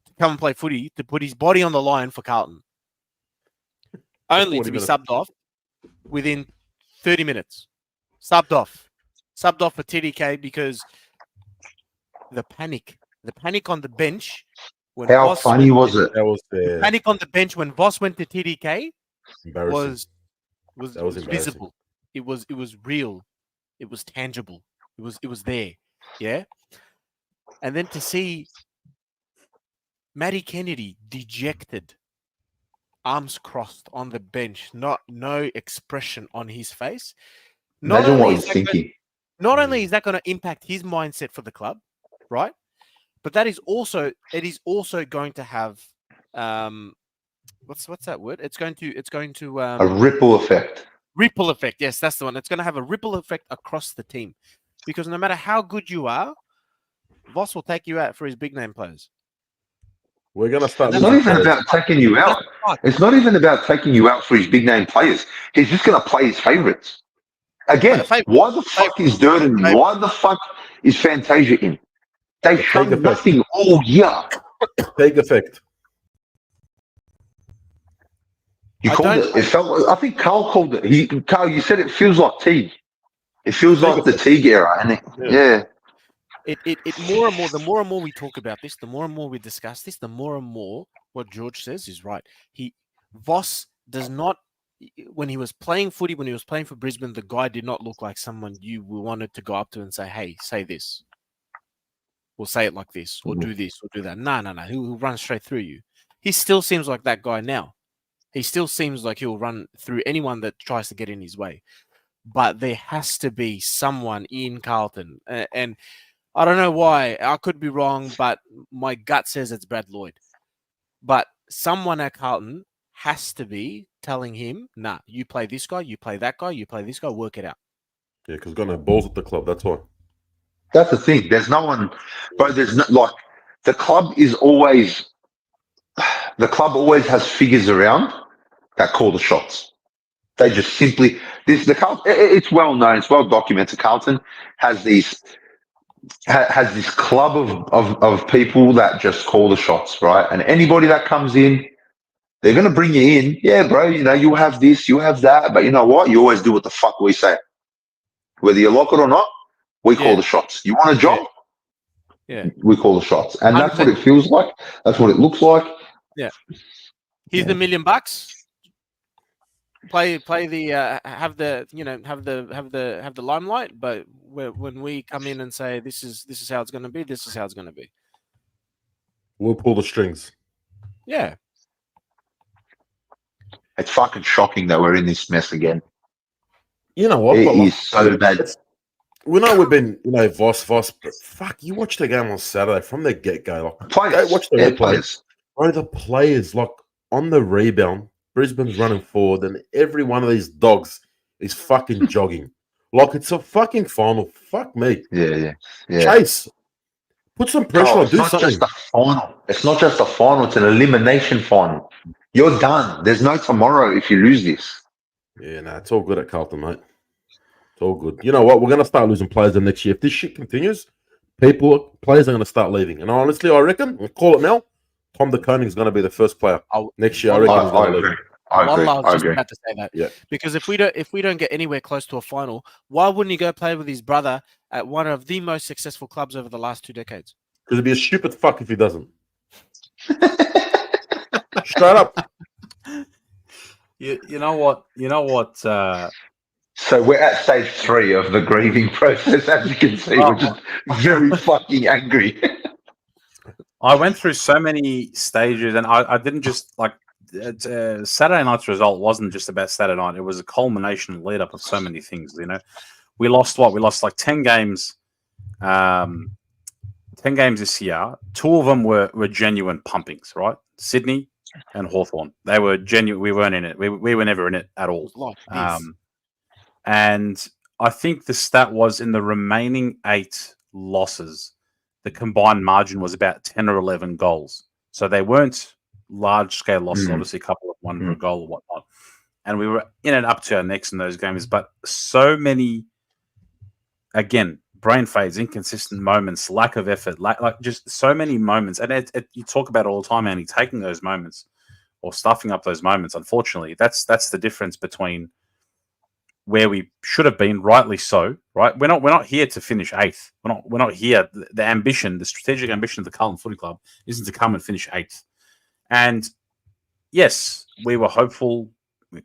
to come and play footy, to put his body on the line for Carlton, only to be subbed off within 30 minutes. Subbed off for TDK because the panic on the bench. How funny was it? That was the Panic on the bench when Voss went to TDK embarrassing. was embarrassing. visible. It was real. It was tangible. It was there. Yeah. And then to see Matty Kennedy dejected, arms crossed on the bench, no expression on his face. Imagine what he's thinking. Not only is that going to impact his mindset for the club, right? But it is also going to have what's that word? It's going to A ripple effect. Ripple effect. Yes, that's the one. It's going to have a ripple effect across the team, because no matter how good you are, Voss will take you out for his big name players. We're gonna start. It's not even about taking you out. It's not even about taking you out for his big name players. He's just going to play his favourites. Again, why the fuck is Durden? Why the fuck is Fantasia in? They've shown nothing all year. Big effect. You called it. It felt. I think Carl called it. Carl, you said it feels like Teague. It feels like the Teague era, and yeah. It more and more. The more and more we talk about this, the more and more we discuss this, the more and more what George says is right. Voss does not. When he was playing footy, when he was playing for Brisbane, the guy did not look like someone you wanted to go up to and say, "Hey, say this." Or say it like this, or do this, or do that. No. He'll run straight through you. He still seems like that guy now. He still seems like he'll run through anyone that tries to get in his way. But there has to be someone in Carlton. And I don't know why. I could be wrong, but my gut says it's Brad Lloyd. But someone at Carlton has to be telling him, nah, you play this guy, you play that guy, you play this guy, work it out. Yeah, because we're going to have balls at the club. That's why. That's the thing. There's no one, bro. There's no, like, the club always has figures around that call the shots. They just simply it's well known, it's well documented. Carlton has this club of people that just call the shots, right? And anybody that comes in, they're gonna bring you in. Yeah, bro. You know, you have this, you have that, but you know what? You always do what the fuck we say, whether you like it or not. We call the shots. You want a job? Yeah. We call the shots. And that's what it feels like. That's what it looks like. Yeah. Here's the $1 million. Play the have the limelight, but when we come in and say this is how it's going to be, this is how it's going to be. We'll pull the strings. Yeah. It's fucking shocking that we're in this mess again. You know what? It is so bad. We know we've been, Voss, but fuck, you watch the game on Saturday from the get-go. Like, Players. Go watch the replay. Players. Bro, the players, like, on the rebound, Brisbane's running forward, and every one of these dogs is fucking jogging. Like, it's a fucking final. Fuck me. Yeah. Chase. Put some pressure on. Do something. Just a final. It's not just a final. It's an elimination final. You're done. There's no tomorrow if you lose this. Yeah, it's all good at Carlton, mate. It's all good. You know what? We're going to start losing players the next year. If this shit continues, players are going to start leaving. And honestly, I reckon, I'll call it now, Tom de Koning is going to be the first player next year. I reckon he's going to leave. I agree. I was just about to say that. Yeah. Because if we don't get anywhere close to a final, why wouldn't he go play with his brother at one of the most successful clubs over the last 2 decades? Because it'd be a stupid fuck if he doesn't. Straight up. You know what? So we're at stage 3 of the grieving process, as you can see. We're just very fucking angry. I went through so many stages, and I didn't just like Saturday night's result wasn't just about Saturday night. It was a culmination and lead up of so many things. You know, we lost like 10 games. 10 games this year. 2 of them were genuine pumpings, right? Sydney and Hawthorn. They were genuine. We weren't in it. We were never in it at all. And I think the stat was in the remaining 8 losses, the combined margin was about 10 or 11 goals. So they weren't large-scale losses, obviously a couple of one for a goal or whatnot. And we were in it up to our necks in those games. But so many, again, brain fades, inconsistent moments, lack of effort, like just so many moments. And you talk about it all the time, Andy, taking those moments or stuffing up those moments. Unfortunately, that's the difference between where we should have been, rightly so. Right, we're not here to finish 8th. We're not here. The ambition, the strategic ambition of the Carlton Footy Club, isn't to come and finish 8th. And yes, we were hopeful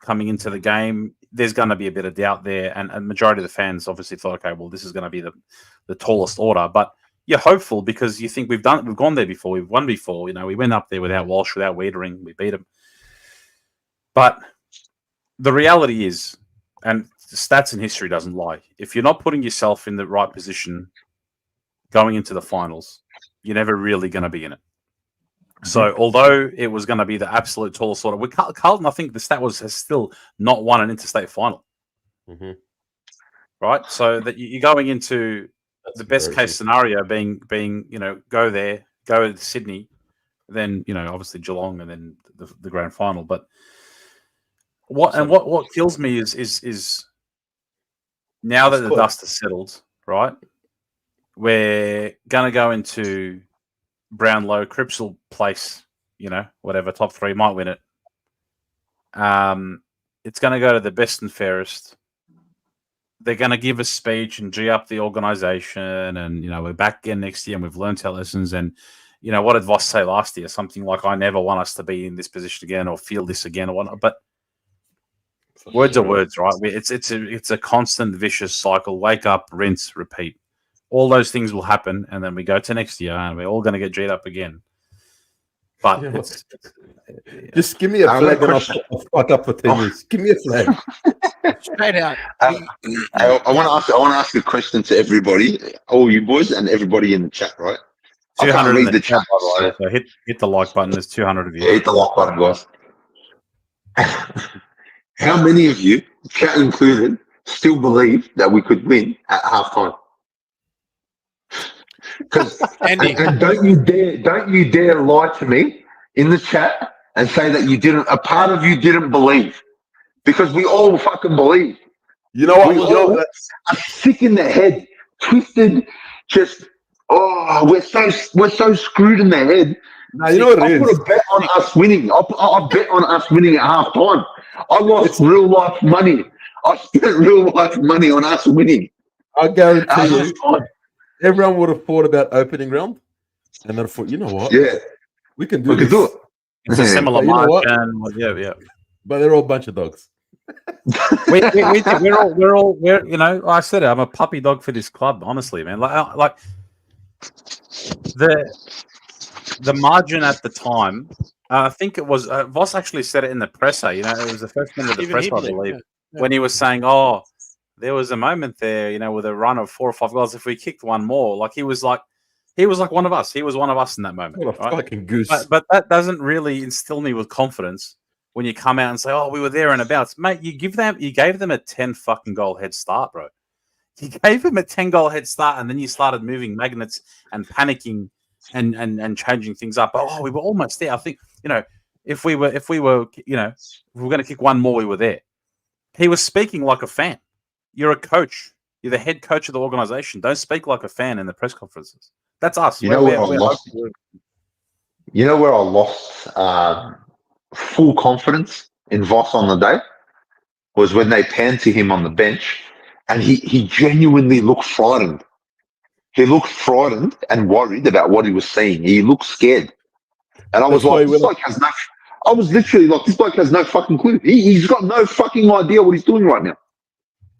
coming into the game. There's going to be a bit of doubt there, and a majority of the fans obviously thought, okay, well, this is going to be the tallest order. But you're hopeful because you think we've gone there before, we've won before. You know, we went up there without Walsh, without Wiedering, we beat them. But the reality is, and stats and history doesn't lie, if you're not putting yourself in the right position going into the finals, you're never really going to be in it. So although it was going to be the absolute tallest order, with Carlton, I think the stat has still not won an interstate final. Right? So that you're going into the best case scenario being go there, go to Sydney, then obviously Geelong, and then the grand final. But what kills me is now that the dust has settled, right? We're gonna go into Brownlow, Cripps will place, whatever, top 3, might win it. It's going to go to the best and fairest. They're going to give a speech and G up the organisation, and, we're back again next year and we've learned our lessons. And, what did Voss say last year? Something like, I never want us to be in this position again or feel this again or whatnot. But words are words, right? It's a constant vicious cycle. Wake up, rinse, repeat. All those things will happen, and then we go to next year, and we're all going to get G'd up again. But just give me a flag, and I'll fuck up for 10 years. Give me a flag. Straight out. I want to ask a question to everybody, all you boys, and everybody in the chat. Right? 200 in the chat. By the way. So hit the like button. There's 200 of you. Yeah, hit the like button, guys. How many of you, chat included, still believe that we could win at halftime? And don't you dare lie to me in the chat and say that you didn't. A part of you didn't believe, because we all fucking believe. You know what? We all are sick in the head, twisted. Just we're so screwed in the head. No, you know what it is. I put a bet on us winning. I bet on us winning at halftime. I lost real life money. I spent real life money on us winning. I guarantee you. Everyone would have thought about opening round, and then thought, you know what? Yeah, we can do we this. can do it. It's a similar margin. Yeah. But they're all a bunch of dogs. we're I said it. I'm a puppy dog for this club, honestly, man. Like the margin at the time. I think it was Voss actually said it in the presser. It was the first minute of the presser, I believe, when he was saying, there was a moment there, with a run of 4 or 5 goals. If we kicked one more, he was like one of us. He was one of us in that moment. What a fucking goose! But that doesn't really instill me with confidence when you come out and say, "Oh, we were there and abouts." Mate, you gave them a 10 fucking goal head start, bro. You gave them a 10 goal head start, and then you started moving magnets and panicking and changing things up. Oh, we were almost there. I think if we were going to kick one more, we were there. He was speaking like a fan. You're a coach. You're the head coach of the organization. Don't speak like a fan in the press conferences. That's us. You know where I lost. You know where I lost full confidence in Voss on the day was when they panned to him on the bench, and he genuinely looked frightened. He looked frightened and worried about what he was seeing. He looked scared, and I was like, "This bloke has no." I was literally like, "This bloke has no fucking clue. He's got no fucking idea what he's doing right now."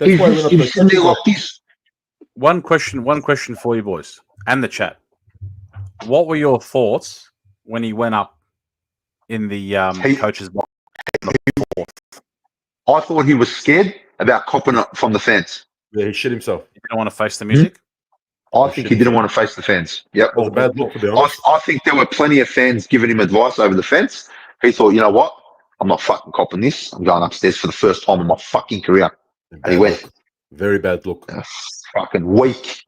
He's sitting there like this. One question for you boys and the chat. What were your thoughts when he went up in the coach's box? I thought he was scared about copping it from the fans. Yeah, he shit himself. He didn't want to face the music? I think he didn't want to face the fans. Yep. It was a bad look, to be honest. I think there were plenty of fans giving him advice over the fence. He thought, you know what? I'm not fucking copping this. I'm going upstairs for the first time in my fucking career. And he went. Very bad look. Fucking weak.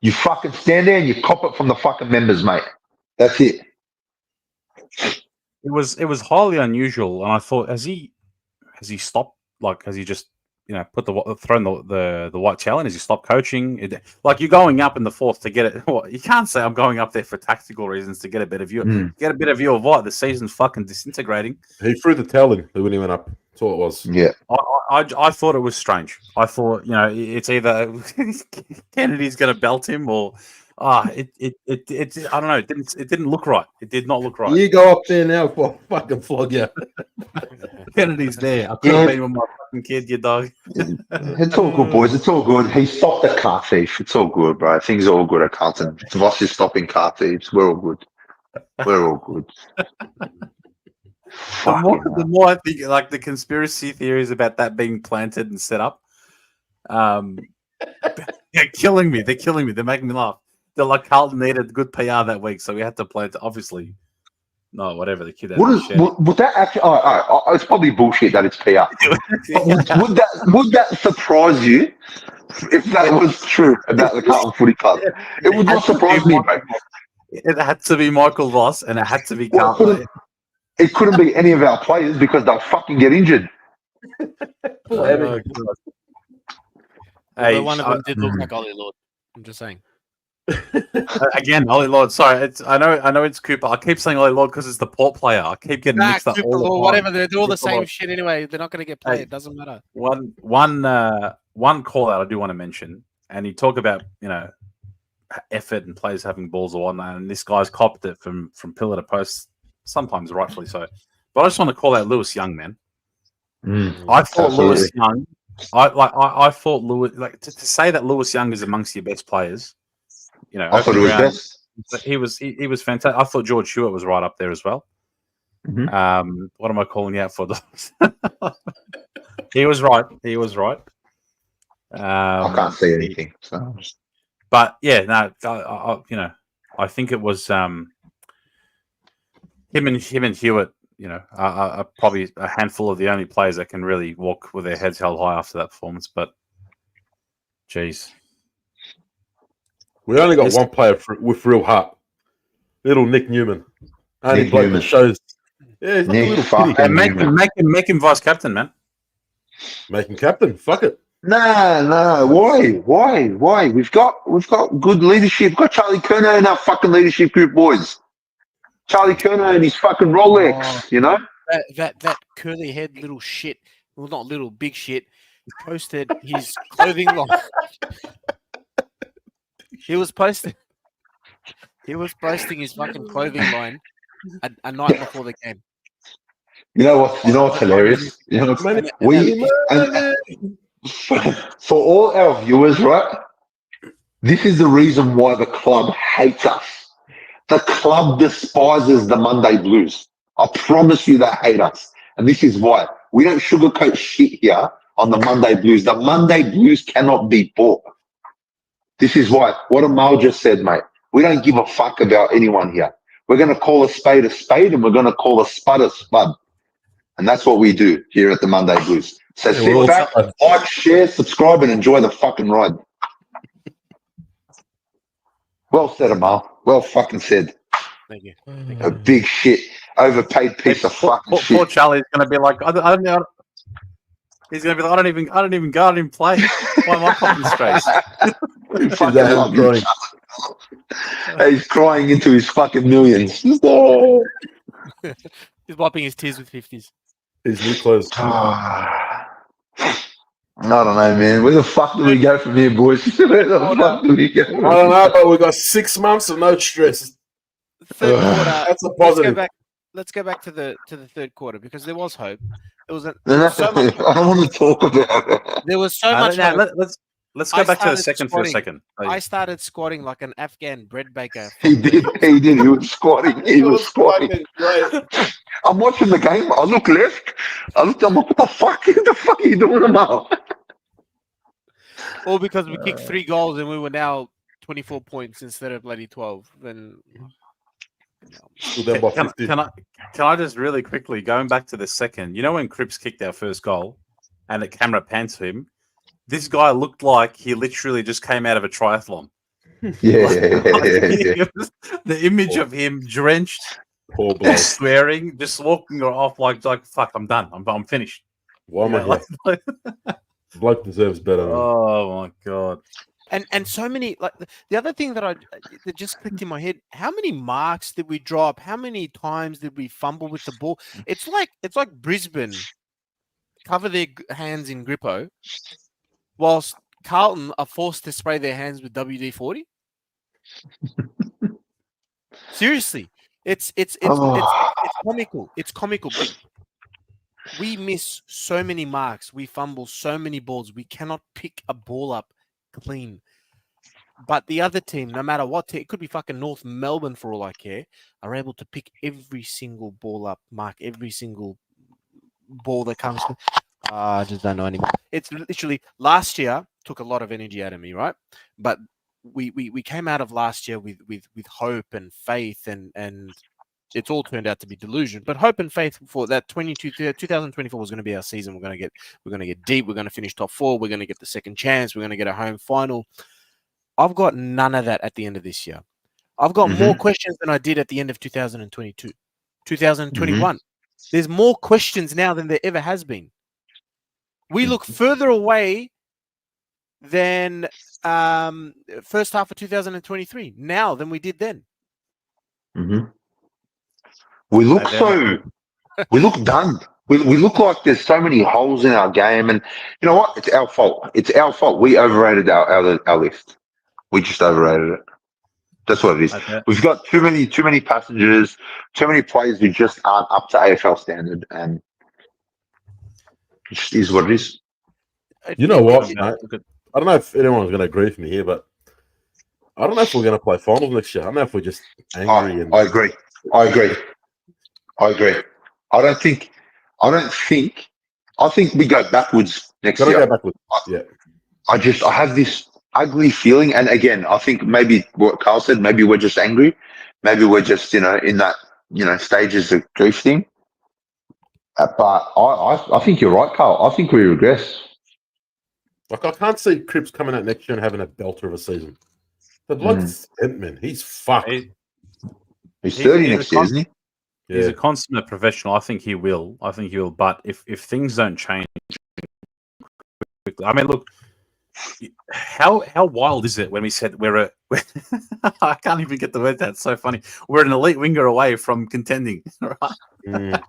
You fucking stand there and you cop it from the fucking members, mate. That's it. It was highly unusual, and I thought, has he stopped? Like, has he just thrown the white towel in? Has he stopped coaching? Like, you're going up in the fourth to get it. Well, you can't say I'm going up there for tactical reasons to get a better view. Get a better view of what the season's fucking disintegrating. He threw the towel in when he went up. That's all it was. Yeah. I thought it was strange. I thought, it's either Kennedy's going to belt him or it I don't know. It didn't look right. It did not look right. You go up there now for fucking flog you. Kennedy's there. I could have been with my fucking kid, you dog. It's all good, boys. It's all good. He stopped a car thief. It's all good, bro. Things are all good at Carlton. Voss is stopping car thieves. We're all good. We're all good. The more I think, like, the conspiracy theories about that being planted and set up, they're killing me. They're killing me. They're making me laugh. They're like, Carlton needed good PR that week, so we had to plant. Obviously, no, whatever the kid. Would that actually? It's probably bullshit that it's PR. would that surprise you if that was true about the Carlton Footy Club? It would not surprise me, mate. It had to be Michael Voss, and it had to be Carlton. It couldn't be any of our players because they'll fucking get injured. Hey, one of them did look like Ollie Lord. I'm just saying. Again, Ollie Lord. Sorry, I know it's Cooper. I keep saying Ollie Lord because it's the Port player. I keep getting mixed up. Cooper or whatever. They're all the same shit anyway. They're not going to get played. It doesn't matter. One call out I do want to mention, and you talk about effort and players having balls or whatnot, and this guy's copped it from pillar to post, sometimes rightfully so. But I just want to call out Lewis Young, man. I thought Lewis Young. I thought Lewis, like, to say that Lewis Young is amongst your best players. I thought he was best. He was fantastic. I thought George Hewitt was right up there as well. What am I calling you out for? He was right. I can't see anything. So. But yeah, no, I think it was him and Hewitt. Are probably a handful of the only players that can really walk with their heads held high after that performance. But, geez. We only got one player with real heart. Little Nick Newman. Only bloke that shows. Yeah, he's Nick make him vice captain, man. Make him captain. Fuck it. No. Why? We've got good leadership. We've got Charlie Curnow in our fucking leadership group, boys. Charlie Curnow and his fucking Rolex, That curly head little shit. Well, not little, big shit. Posted his clothing line. He was posting his fucking clothing line a night before the game. You know what's hilarious? For all our viewers, right? This is the reason why the club hates us. The club despises the Monday Blues. I promise you they hate us. And this is why. We don't sugarcoat shit here on the Monday Blues. The Monday Blues cannot be bought. This is why. What Amal just said, mate. We don't give a fuck about anyone here. We're going to call a spade, and we're going to call a spud. And that's what we do here at the Monday Blues. So sit back, like, share, subscribe, and enjoy the fucking ride. Well said, Amal. Well fucking said. Thank you. A big shit, overpaid piece of fucking shit. Poor Charlie's going to be like, I don't know. He's going to be like, I don't even go. I didn't play. Why am I popping strays? He fucking That loves is it. He's crying into his fucking millions. He's wiping his tears with 50s. His new clothes. I don't know, man. Where the fuck do we go from here, boys? Where the fuck do we go? I don't know, but we got 6 months of no stress. Third Ugh. quarter. That's a Let's go positive. back. Let's go back to the third quarter because there was hope. There was I don't want to talk about it. there was so much hope. Let's go I back to the started second for a squatting. second. I started squatting like an Afghan bread baker. He did. He was squatting. He was squatting. Fucking great. I'm watching the game. I look left. I'm like, what the fuck? What the fuck are you doing, Amal? All because we kicked 3 goals and we were now 24 points instead of bloody 12. Then Still down by 50. Can I just really quickly, going back to the second, you know when Cripps kicked our first goal and the camera pans to him, this guy looked like he literally just came out of a triathlon. Yeah. The image of him drenched, Poor bloke. swearing, just walking off like fuck, I'm done. I'm finished. Why am I here? Like, Bloke deserves better. Man. oh my god. and so many like the other thing that just clicked in my head, how many marks did we drop? How many times did we fumble with the ball? It's like Brisbane cover their hands in Grippo whilst Carlton are forced to spray their hands with WD-40. Seriously, it's comical. It's comical. But we miss so many marks. We fumble so many balls. We cannot pick a ball up clean. But the other team, no matter what, it could be fucking North Melbourne for all I care, are able to pick every single ball up, mark every single ball that comes. I just don't know anymore. It's literally last year took a lot of energy out of me, right? But we came out of last year with hope and faith, and it's all turned out to be delusion. But hope and faith for that 2024 was going to be our season. We're going to get deep. We're going to finish top 4. We're going to get the second chance. We're going to get a home final. I've got none of that at the end of this year. I've got more questions than I did at the end of 2022, 2021. There's more questions now than there ever has been. We look further away than first half of 2023 now than we did then. We look we look done. We look like there's so many holes in our game, and you know what? It's our fault. It's our fault. We overrated our list. We just overrated it. That's what it is. Okay. We've got too many passengers, too many players who just aren't up to AFL standard, and it just is what it is. You know what, mate? I don't know if anyone's going to agree with me here, but I don't know if we're going to play finals next year. I don't know if we're just angry. I agree. I think we go backwards next year. Go backwards. Yeah. I have this ugly feeling, and again, I think maybe what Carl said, maybe we're just angry. Maybe we're just, in that, stages of drifting. But I think you're right, Carl. I think we regress. Like, I can't see Cripps coming out next year and having a belter of a season. The bloke's spent, man. He's fucked. He's 30 next year, isn't he? Yeah. He's a consummate professional. I think he will. But if things don't change quickly, I mean, look, how wild is it when we said we're I can't even get the word. That's so funny. We're an elite winger away from contending, right?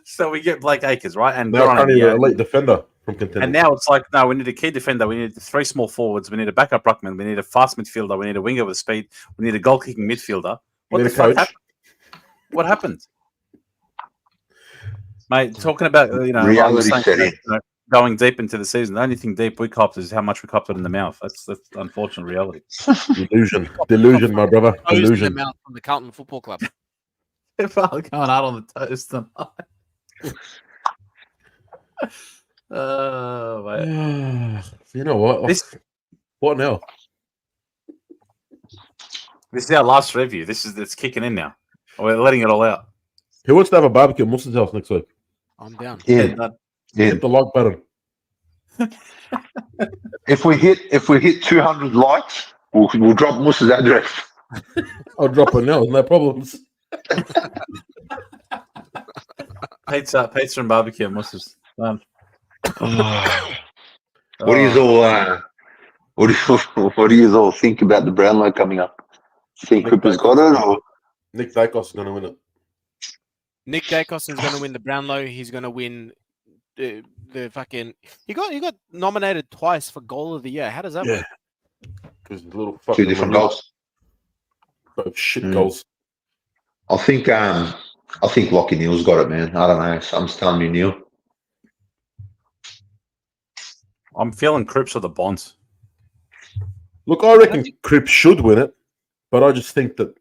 So we get Blake Acres, right? And now we're an elite defender from contending. And now it's like, no, we need a key defender. We need 3 small forwards. We need a backup ruckman. We need a fast midfielder. We need a winger with speed. We need a goal-kicking midfielder. What the fuck happened? What happened? Mate, talking about, reality setting. Going deep into the season, the only thing deep we copped is how much we copped it in the mouth. That's unfortunate reality. Delusion, my brother. Delusion. In the mouth from the Carlton Football Club. Going out on the toast tonight. Mate. You know what? What now? This is our last review. It's kicking in now. We're letting it all out. Who wants to have a barbecue at Muslims' house next week? I'm down. Yeah. Hit the like button. If we hit 200 likes, we'll drop Musa's address. I'll drop it now. No problems. Pizza and barbecue at Muslims. What do you all what do you all think about the Brownlow coming up? Think Nick Cripper's got it, or Nick Dacos is going to win it. Nick Dacos is going to win the Brownlow. He's going to win the fucking. He got nominated twice for Goal of the Year. How does that work? Because little two fucking different goals? both shit Mm. goals. I think Lockie Neal's got it, man. I don't know. So I'm just telling you, Neil. I'm feeling Cripps with the Bonds. Look, I reckon Cripps should win it, but I just think that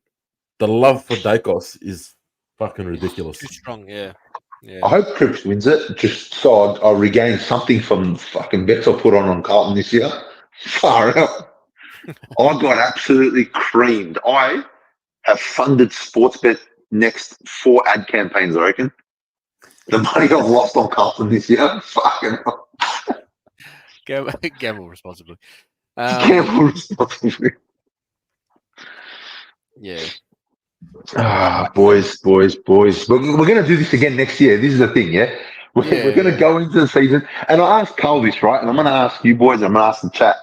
the love for Dacos is fucking ridiculous. Too strong, yeah. I hope Cripps wins it, just so I regain something from fucking bets I put on Carlton this year. Far out. I got absolutely creamed. I have funded Sportsbet next 4 ad campaigns, I reckon. The money I've lost on Carlton this year, fucking Gamble responsibly. gamble responsibly. Yeah. Boys. We're going to do this again next year. This is the thing, yeah? We're going to go into the season. And I asked Carl this, right? And I'm going to ask you boys, and I'm going to ask the chat.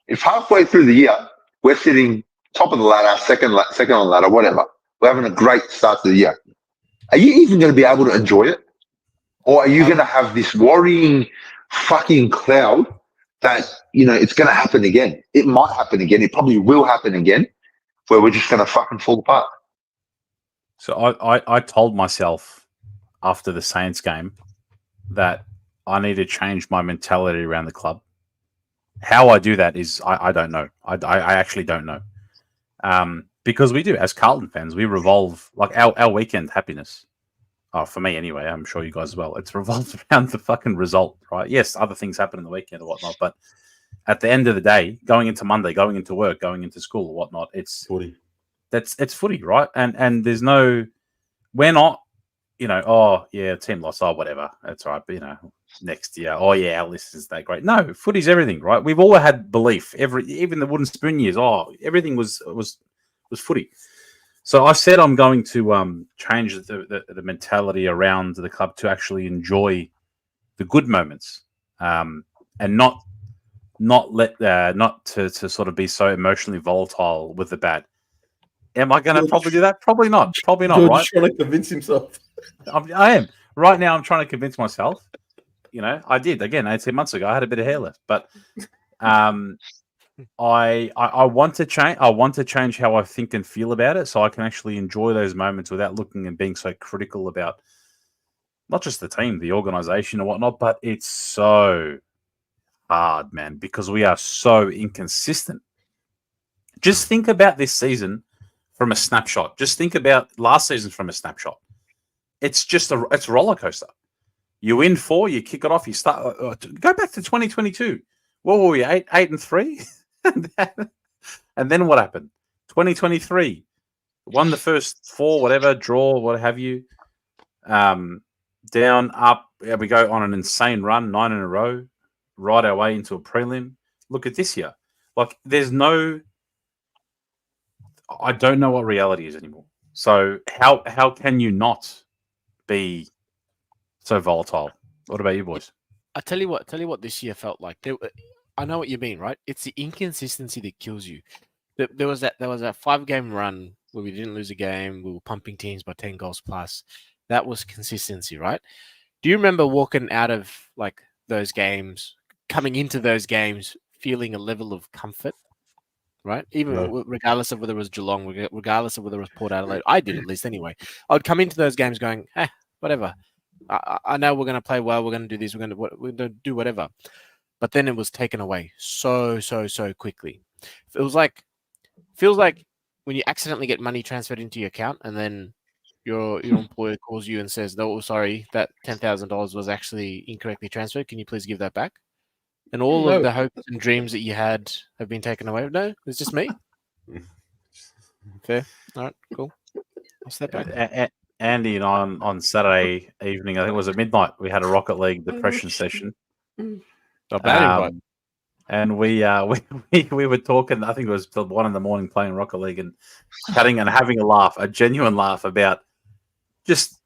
If halfway through the year, we're sitting top of the ladder, second on the ladder, whatever, we're having a great start to the year, are you even going to be able to enjoy it? Or are you going to have this worrying fucking cloud that, it's going to happen again? It might happen again. It probably will happen again, where we're just going to fucking fall apart. So I told myself after the Saints game that I need to change my mentality around the club. How I do that is I don't know. I actually don't know. Because we do, as Carlton fans, we revolve, like our weekend happiness. Oh, for me anyway, I'm sure you guys as well. It's revolved around the fucking result, right? Yes, other things happen in the weekend or whatnot, but at the end of the day, going into Monday, going into work, going into school or whatnot, it's footy. It's footy, right? And there's no, we're not, oh yeah, team lost, oh whatever, that's all right, but next year, oh yeah, our list is that great. No, footy's everything, right? We've all had belief. Even the wooden spoon years, everything was footy. So I said I'm going to change the mentality around the club to actually enjoy the good moments, and not to sort of be so emotionally volatile with the bad. Am I going to probably do that? Probably not. Probably not. George right? is trying to convince himself. I am right now. I'm trying to convince myself. I did again 18 months ago. I had a bit of hair left, but I want to change. I want to change how I think and feel about it, so I can actually enjoy those moments without looking and being so critical about not just the team, the organization, and whatnot. But it's so hard, man, because we are so inconsistent. Just think about this season from a snapshot. Just think about last season from a snapshot. It's just it's a roller coaster. You win 4, you kick it off, you start. Go back to 2022. What were we, 8-3? And then what happened? 2023, won the first 4, whatever, draw, what have you. Down, up, we go on an insane run, 9 in a row, ride our way into a prelim. Look at this year. Like, I don't know what reality is anymore. So how can you not be so volatile? What about you boys? I tell you what this year felt like. I know what you mean, right? It's the inconsistency that kills you. There was that 5-game run where we didn't lose a game. We were pumping teams by 10 goals plus. That was consistency, right? Do you remember walking out of like those games, coming into those games, feeling a level of comfort? Right? Even regardless of whether it was Geelong, regardless of whether it was Port Adelaide, I did at least anyway. I would come into those games going, whatever. I know we're going to play well. We're going to do this. We're going to do whatever. But then it was taken away so quickly. Feels like when you accidentally get money transferred into your account and then your employer calls you and says, "No, sorry, that $10,000 was actually incorrectly transferred. Can you please give that back?" And all of the hopes and dreams that you had have been taken away. No, it's just me. Fair. All right, cool. I'll step back. Andy and I on Saturday evening, I think it was at midnight, we had a Rocket League depression session. Not bad invite. And we were talking, I think it was till 1 a.m. playing Rocket League and chatting and having a laugh, a genuine laugh about just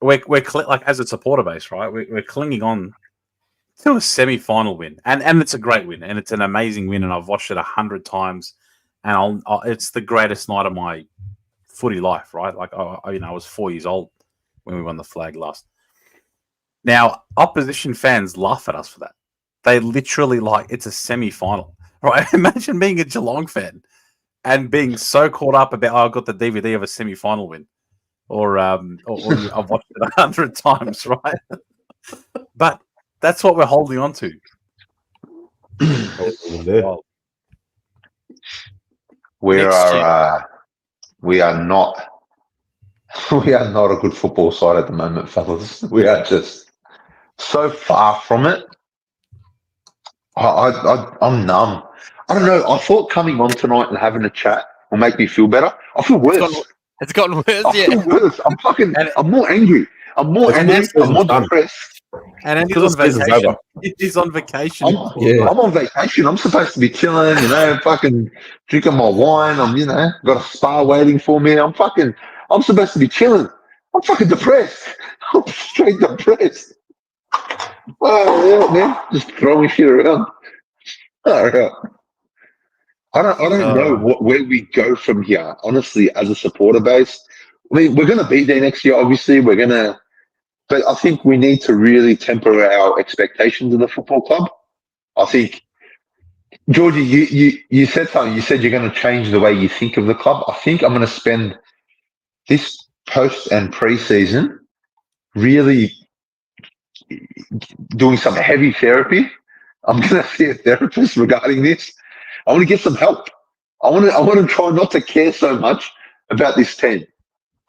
we're like as a supporter base, right? We're clinging on to a semi-final win, and it's a great win, and it's an amazing win, and I've watched it 100 times, and it's the greatest night of my footy life, right? Like, I was 4 years old when we won the flag last. Now, opposition fans laugh at us for that. They literally it's a semi-final, right? Imagine being a Geelong fan and being so caught up about, I got the DVD of a semi-final win, or I've watched it 100 times, right? But that's what we're holding on to. We Next are not a good football side at the moment, fellas. We are just so far from it. I'm numb. I don't know. I thought coming on tonight and having a chat will make me feel better. I feel worse. It's gotten worse. I feel worse. I'm more angry. I'm more depressed. And then he's on vacation. He's on vacation. I'm on vacation. I'm supposed to be chilling, fucking drinking my wine. I'm, got a spa waiting for me. I'm supposed to be chilling. I'm fucking depressed. I'm straight depressed. Oh, yeah, man. Just throwing shit around. All right. I don't know where we go from here, honestly, as a supporter base. I mean, we're going to be there next year, obviously. But I think we need to really temper our expectations of the football club. I think, Georgie, you said something. You said you're going to change the way you think of the club. I think I'm going to spend this post and pre-season really doing some heavy therapy. I'm going to see a therapist regarding this. I want to get some help. I want to try not to care so much about this team.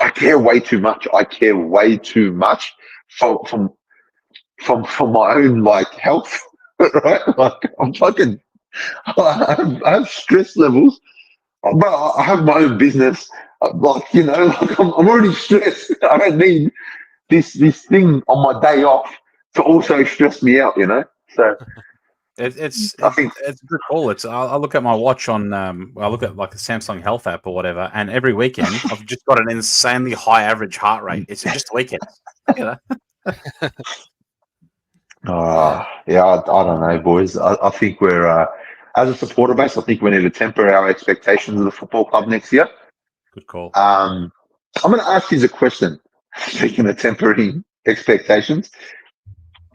I care way too much. From my own health, right? I have stress levels, but I have my own business. I'm already stressed. I don't need this thing on my day off to also stress me out, So it's a good call. I look at my watch on I look at the Samsung Health app or whatever, and every weekend I've just got an insanely high average heart rate. It's just weekends, Yeah, I don't know, boys. I think we're as a supporter base, I think we need to temper our expectations of the football club next year. Good call. I'm going to ask you a question. Speaking of tempering expectations,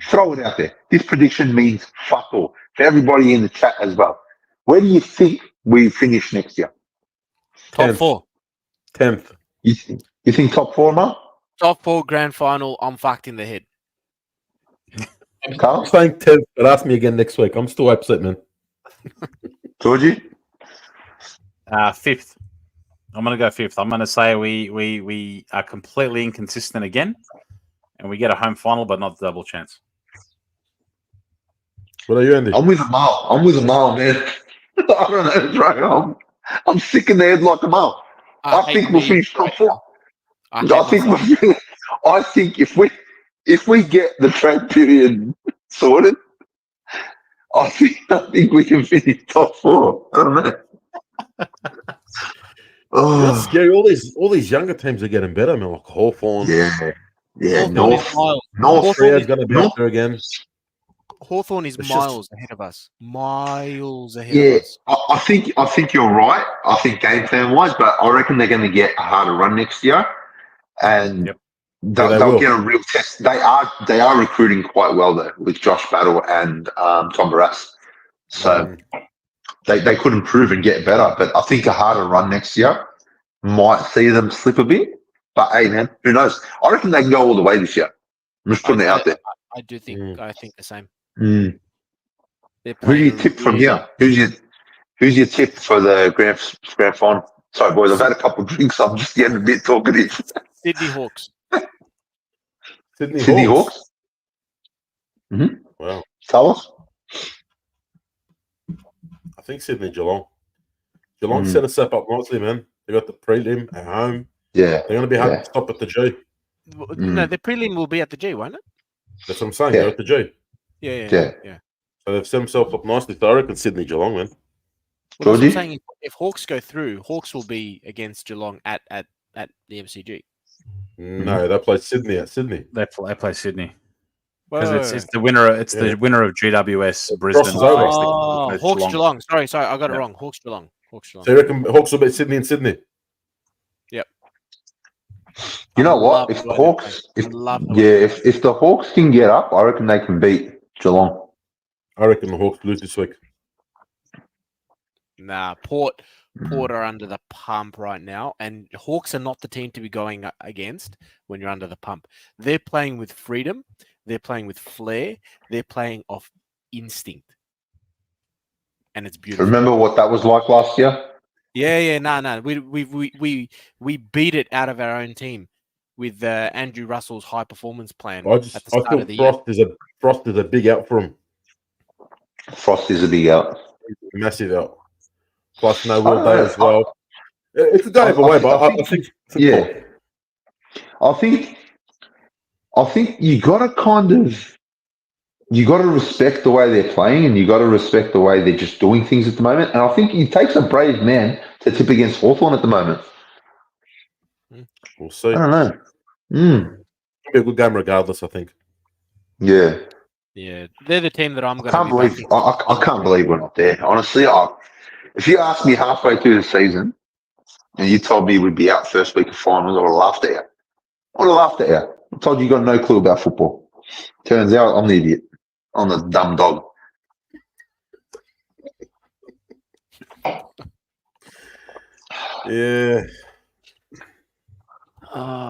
throw it out there. This prediction means fuck all for everybody in the chat as well. Where do you think we finish next year? Top 4. 10th. You think top 4, Mark? Top 4 grand final. I'm fucked in the head. Carl? I'm saying 10th, but ask me again next week. I'm still upset, man. Georgie? 5th. I'm going to go 5th. I'm going to say we are completely inconsistent again, and we get a home final, but not the double chance. What are you, Andy? I'm with a mile, man. I don't know, bro. I'm sick in the head like a mile. I think we'll finish top 4. I think if we get the trade period sorted, I think we can finish top 4. I don't know. That's scary. All these younger teams are getting better, man. Like Hawthorn. Yeah. North is going to be up there again. Hawthorn is miles ahead of us. Miles ahead of us. I think you're right. I think game plan wise, but I reckon they're going to get a harder run next year, and they'll get a real test. They are recruiting quite well though with Josh Battle and Tom Barras, so they could improve and get better. But I think a harder run next year might see them slip a bit. But hey, man, who knows? I reckon they can go all the way this year. I'm just putting it out there. I do think. I think the same. Who do you tip from here? Who's your tip for the grand final? Sorry, boys, I've had a couple of drinks. I'm just getting a bit talkative. Sydney Hawks. Sydney Hawks. Mm-hmm. Wow. Carlos? I think Sydney Geelong. Geelong set us up nicely, man. They got the prelim at home. Yeah. They're going to be hard to stop at the G. No, the prelim will be at the G, won't it? That's what I'm saying. They're at the G. Yeah. So they've set themselves up nicely. So I reckon Sydney Geelong, man. Well, that's what I'm saying. If Hawks go through, Hawks will be against Geelong at the MCG. No, they play Sydney at Sydney. They play Sydney. Because it's the winner. It's the winner of GWS Brisbane. Crosses over. Oh, Hawks Geelong. Sorry, I got it Yeah. wrong. Hawks Geelong. So you reckon Hawks will beat Sydney and Sydney? Yep. You know love what? If the the way they're Hawks, playing. I love the yeah, way if the Hawks can get up, I reckon they can beat Geelong. I reckon the Hawks lose this week. Nah, Port are under the pump right now, and Hawks are not the team to be going against when you're under the pump. They're playing with freedom. They're playing with flair. They're playing off instinct, and it's beautiful. Remember what that was like last year? Yeah. No. We beat it out of our own team with Andrew Russell's high performance plan I at the start feel of the year. Frost is a big out for him. Frost is a big out. Massive out. Plus no Will Day as well. It could go either way, but I think yeah. I think you got to respect the way they're playing, and you got to respect the way they're just doing things at the moment. And I think it takes a brave man to tip against Hawthorn at the moment. We'll see. I don't know. It'll be a good game regardless, I think. Yeah. Yeah, they're the team that I'm going I can't believe we're not there. Honestly, if you asked me halfway through the season and you told me we'd be out first week of finals, I would have laughed at you. I told you got no clue about football. Turns out I'm the idiot. I'm the dumb dog. Yeah.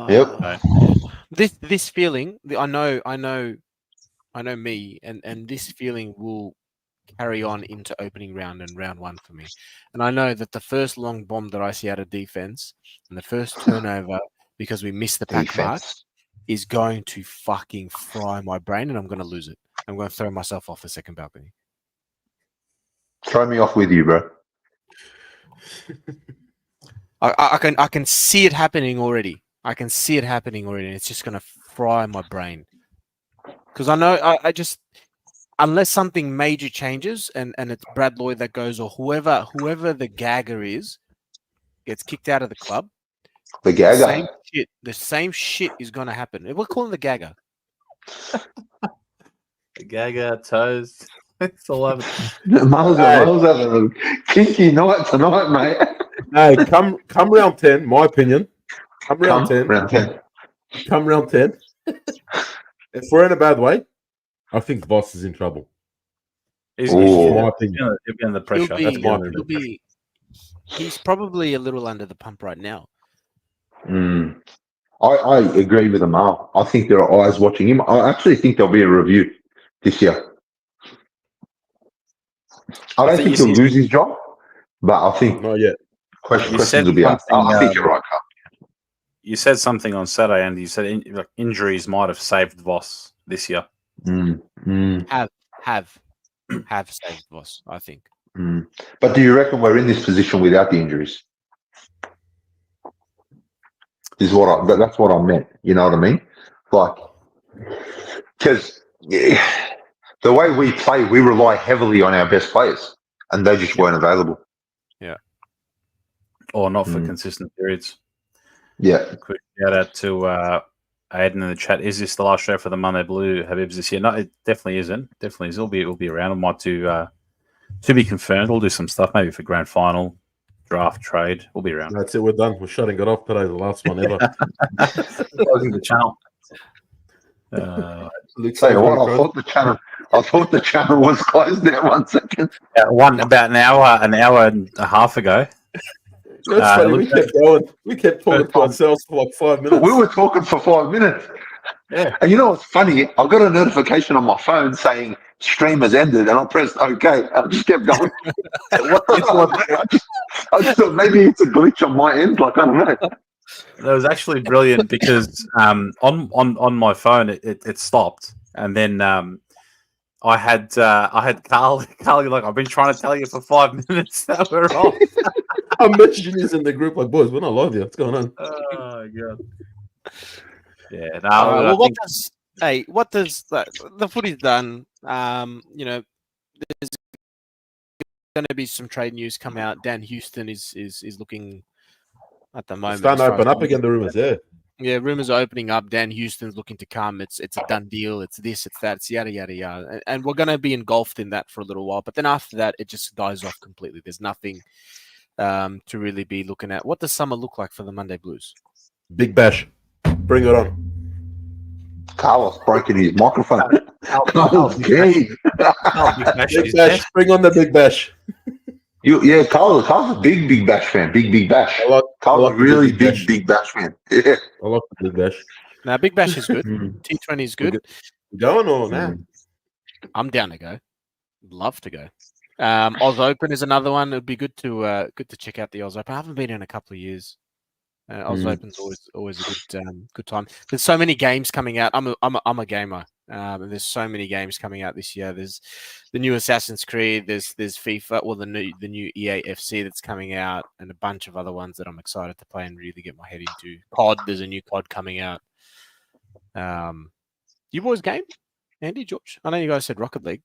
Yep. This feeling, I know me, and this feeling will carry on into opening round and round one for me. And I know that the first long bomb that I see out of defense and the first turnover, because we missed the pack mark, is going to fucking fry my brain, and I'm going to lose it. I'm going to throw myself off the second balcony. Throw me off with you, bro. I can see it happening already. And it's just going to fry my brain. Because I know I just, unless something major changes and it's Brad Lloyd that goes, or whoever the gagger is gets kicked out of the club, The gagger. the same shit is going to happen. We're calling the gagger. The Gagga toes. It's all over. Miles having a kinky night tonight, mate. Hey, come round 10, my opinion. Come round 10. Come round 10. If we're in a bad way, I think Voss is in trouble. He's my opinion. He'll be under pressure. That's my opinion. He's probably a little under the pump right now. I agree with Amal. I think there are eyes watching him. I actually think there'll be a review this year. I don't think he'll lose his job, but I think not yet. Questions will be asked. I think you're right, Carl. You said something on Saturday, and you said injuries might have saved Voss this year. Have saved Voss, I think. But do you reckon we're in this position without the injuries? That's what I meant. You know what I mean? Like, because the way we play, we rely heavily on our best players, and they just weren't available. Yeah. Or not for consistent periods. Yeah. Quick shout out to Aiden in the chat. Is this the last show for the Monday Blue Habibs this year? No, it definitely isn't. Definitely is. It'll be around. It might do to be confirmed. We'll do some stuff maybe for grand final, draft, trade. We'll be around. That's it. We're done. We're shutting it off today. The last one ever. Closing the channel. Say what? I thought the channel was closed there. 1 second. About an hour and a half ago. That's funny. We kept going. We kept talking to ourselves for like 5 minutes. We were talking for 5 minutes. Yeah. And you know what's funny? I got a notification on my phone saying stream has ended, and I pressed OK. I just kept going. I just thought maybe it's a glitch on my end. Like, I don't know. That was actually brilliant because on my phone it stopped, and then I had Carl like, I've been trying to tell you for 5 minutes that we're off. I'm messaging this in the group like, boys, we're not live yet. What's going on? Oh god. Yeah. No. Well, what does the footy's done? You know, there's going to be some trade news come out. Dan Houston is looking at the moment. Starting to open up again. The rumors, yeah. Yeah, rumors are opening up. Dan Houston's looking to come. It's a done deal. It's this, it's that, it's yada yada yada. And we're gonna be engulfed in that for a little while. But then after that, it just dies off completely. There's nothing to really be looking at. What does summer look like for the Monday Blues? Big Bash. Bring it on. Carlos broken his microphone. Carlos Big King. Big Bash. Bring on the Big Bash. Carlos is a big Bash fan. Big Bash. Carlos the really Big big Bash fan. Yeah. I like the Big Bash. Now, Big Bash is good. Mm. T20 is good. Going or nah? I'm down to go. Love to go. Oz Open is another one. It'd be good to check out the Oz Open. I haven't been in a couple of years. Oz Open's always a good time. There's so many games coming out. I'm a gamer, and there's so many games coming out this year. There's the new Assassin's Creed. There's FIFA, or the new EA FC that's coming out, and a bunch of other ones that I'm excited to play and really get my head into. COD. There's a new COD coming out. You boys game, Andy, George? I know you guys said Rocket League.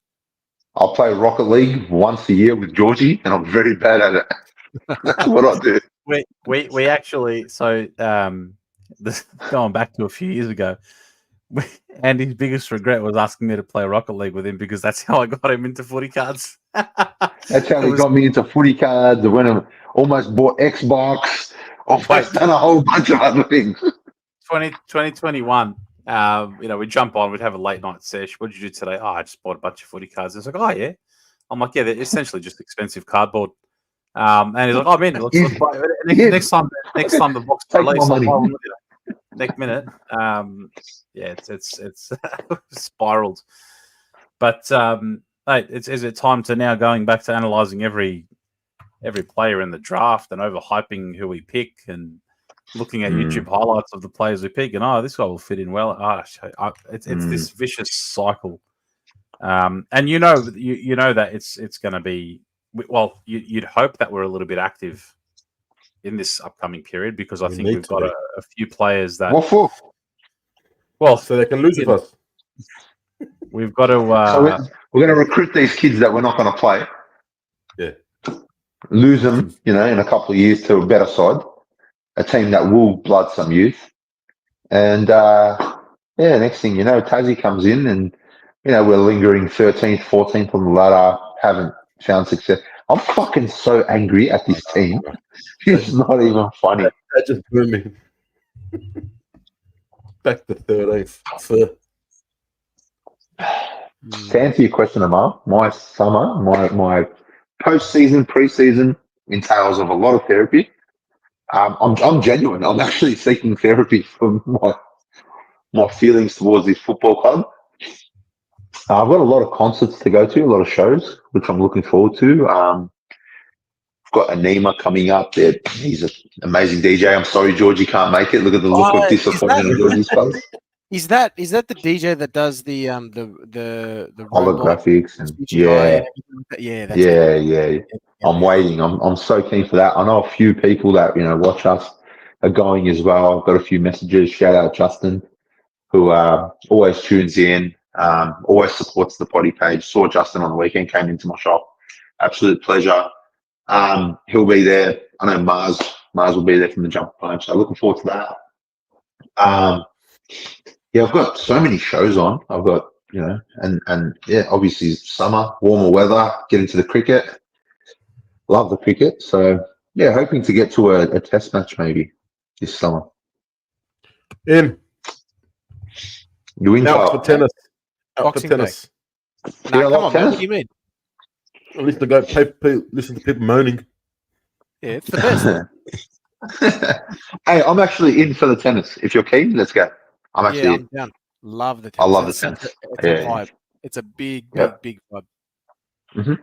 I'll play Rocket League once a year with Georgie, and I'm very bad at it. That's what I do. We actually, so this, going back to a few years ago, Andy's biggest regret was asking me to play Rocket League with him because that's how I got him into footy cards. That's how he got me into footy cards. I went and almost bought Xbox. Almost done a whole bunch of other things. 2021, we'd jump on, we'd have a late night sesh. What did you do today? Oh, I just bought a bunch of footy cards. It's like, oh, yeah. I'm like, yeah, they're essentially just expensive cardboard. And he's like, oh, man, let's buy it. Next time the box release, next minute. It's spiraled. But is it time to now going back to analysing every player in the draft and overhyping who we pick and looking at YouTube highlights of the players we pick, and this guy will fit in well. It's this vicious cycle, and you know that it's going to be well. You'd hope that we're a little bit active in this upcoming period because I think we've got a few players that. What for? Well, so they can lose with us. We've got to. So we're going to recruit these kids that we're not going to play. Yeah. Lose them, in a couple of years to a better side. A team that will blood some youth. And, next thing you know, Tassie comes in and, we're lingering 13th, 14th on the ladder, haven't found success. I'm fucking so angry at this team. It's not even funny. That just blew me. Back to 13th. To answer your question, Amar, my summer, my post-season, pre-season entails of a lot of therapy. I'm genuine. I'm actually seeking therapy for my feelings towards this football club. I've got a lot of concerts to go to, a lot of shows, which I'm looking forward to. I've got Anima coming up. He's an amazing DJ. I'm sorry, Georgie can't make it. Look at the look of disappointment on Georgie's face. Is that the DJ that does the holographics and yeah. I'm waiting. I'm so keen for that. I know a few people that watch us are going as well. I've got a few messages. Shout out Justin, who always tunes in, always supports the potty page. Saw Justin on the weekend, came into my shop. Absolute pleasure. He'll be there. I know Mars will be there from the jump punch. So looking forward to that. I've got so many shows on. I've got, obviously summer, warmer weather, get into the cricket. Love the cricket. So, hoping to get to a test match maybe this summer. You win out for tennis. Boxing tennis. Come on, man. What do you mean? At least I go listen to people moaning. Yeah, it's the best. Hey, I'm actually in for the tennis. If you're keen, let's go. I'm down. Love the tennis. I love the tennis. It's a vibe. It's a big vibe. Mm-hmm.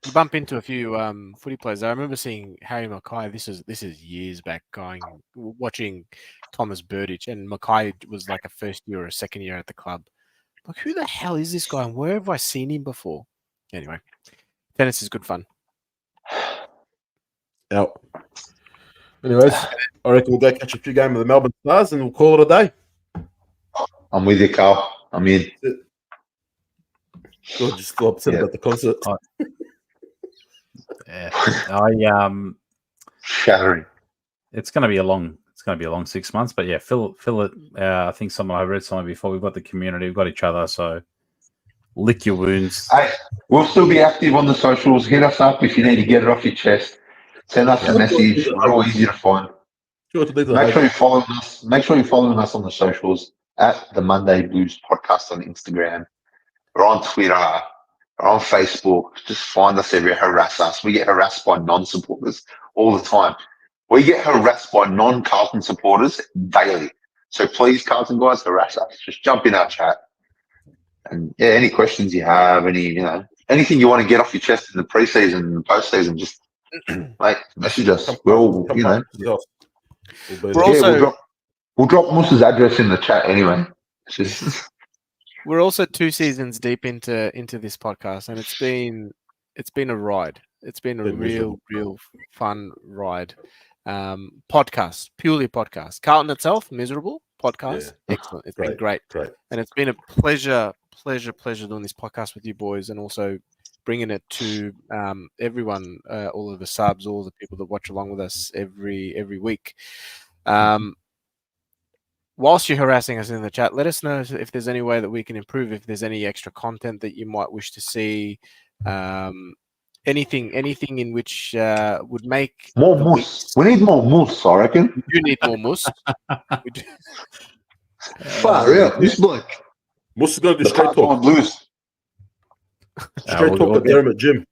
You bump into a few footy players. I remember seeing Harry Mackay. This is years back. Watching Thomas Burditch, and Mackay was like a first year or a second year at the club. Like, who the hell is this guy? And where have I seen him before? Anyway, tennis is good fun. Out. Anyways, I reckon we'll go catch a few games of the Melbourne Stars and we'll call it a day. I'm with you, Carl. I'm in. George is still upset about the concert. Yeah, Shattering. It's going to be a long it's going to be a long 6 months. But yeah, fill it. I think I read something before. We've got the community, we've got each other. So lick your wounds. Hey, we'll still be active on the socials. Hit us up if you need to get it off your chest. Send us a message. We're all easy to find. Make sure you're following us. Make sure you're following us on the socials at the Monday Blues Podcast on Instagram. We're on Twitter. We're on Facebook. Just find us everywhere. Harass us. We get harassed by non-supporters all the time. We get harassed by non-Carlton supporters daily. So please, Carlton guys, harass us. Just jump in our chat. And yeah, any questions you have, anything you want to get off your chest in the preseason and post-season, just message us. We're all, we'll drop Moose's address in the chat anyway. We're also 2 seasons deep into this podcast, and it's been a ride. It's been a real fun ride. Podcast, purely podcast. Carlton itself, miserable. Podcast, excellent. It's been great, and it's been a pleasure doing this podcast with you boys, and also bringing it to everyone, all of the subs, all the people that watch along with us every week. Whilst you're harassing us in the chat, let us know if there's any way that we can improve, if there's any extra content that you might wish to see, anything in which would make more mousse. We need more mousse, I reckon. We do need more mousse. We do. Far out, this bloke. Mousse is going to do straight talk. Blues. Straight talk to Dermot Jim.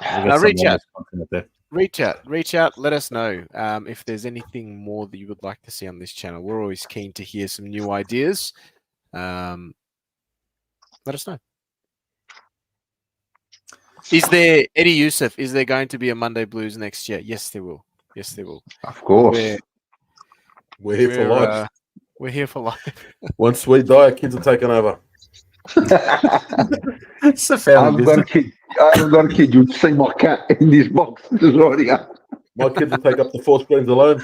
Now reach out. Let us know if there's anything more that you would like to see on this channel. We're always keen to hear some new ideas. Let us know. Is there Eddie Youssef? Is there going to be a Monday Blues next year? Yes, there will. Of course. We're here for life. We're here for life. Once we die, our kids are taking over. It's a family business. I haven't got a kid. You'd see my cat in this box. Just already up. My kids will take up the 4 screens alone.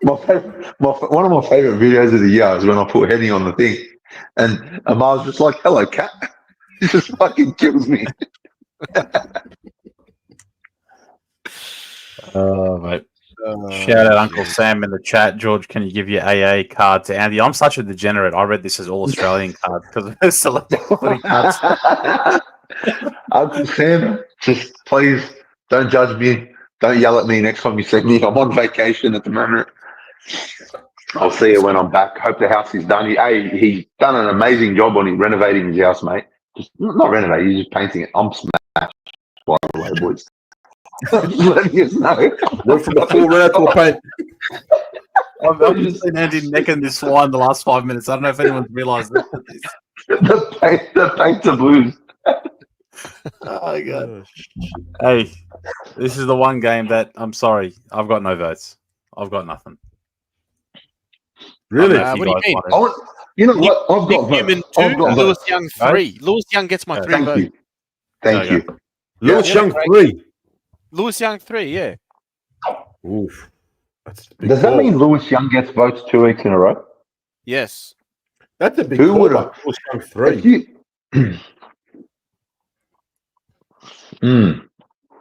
One of my favourite videos of the year is when I put Henny on the thing, and Amar's just like, "Hello, cat." He just fucking kills me. Oh, mate. Shout out Uncle Sam in the chat. George, can you give your AA card to Andy? I'm such a degenerate. I read this as all Australian cards because of selected footy cards. Uncle Sam, just please don't judge me. Don't yell at me next time you see me. I'm on vacation at the moment. I'll see you when I'm back. Hope the house is done. He's done an amazing job on renovating his house, mate. Just not renovating, he's just painting it. I'm smashed, by the way, boys. Let you know. Went from the full red to a paint. I've just seen Andy necking this wine the last 5 minutes. I don't know if anyone's realised that. The paint's a blues. Oh, God. Hey, this is the one game that, I'm sorry, I've got no votes. I've got nothing. Really? What do you mean? You know what? I've got Newman 2, Lewis Young 3. Lewis Young gets my 3 votes. Thank you. Lewis Young 3. Lewis Young 3, yeah. Oof. Does that mean Lewis Young gets votes 2 weeks in a row? Yes. That's a big Who would have? have? Lewis Young 3.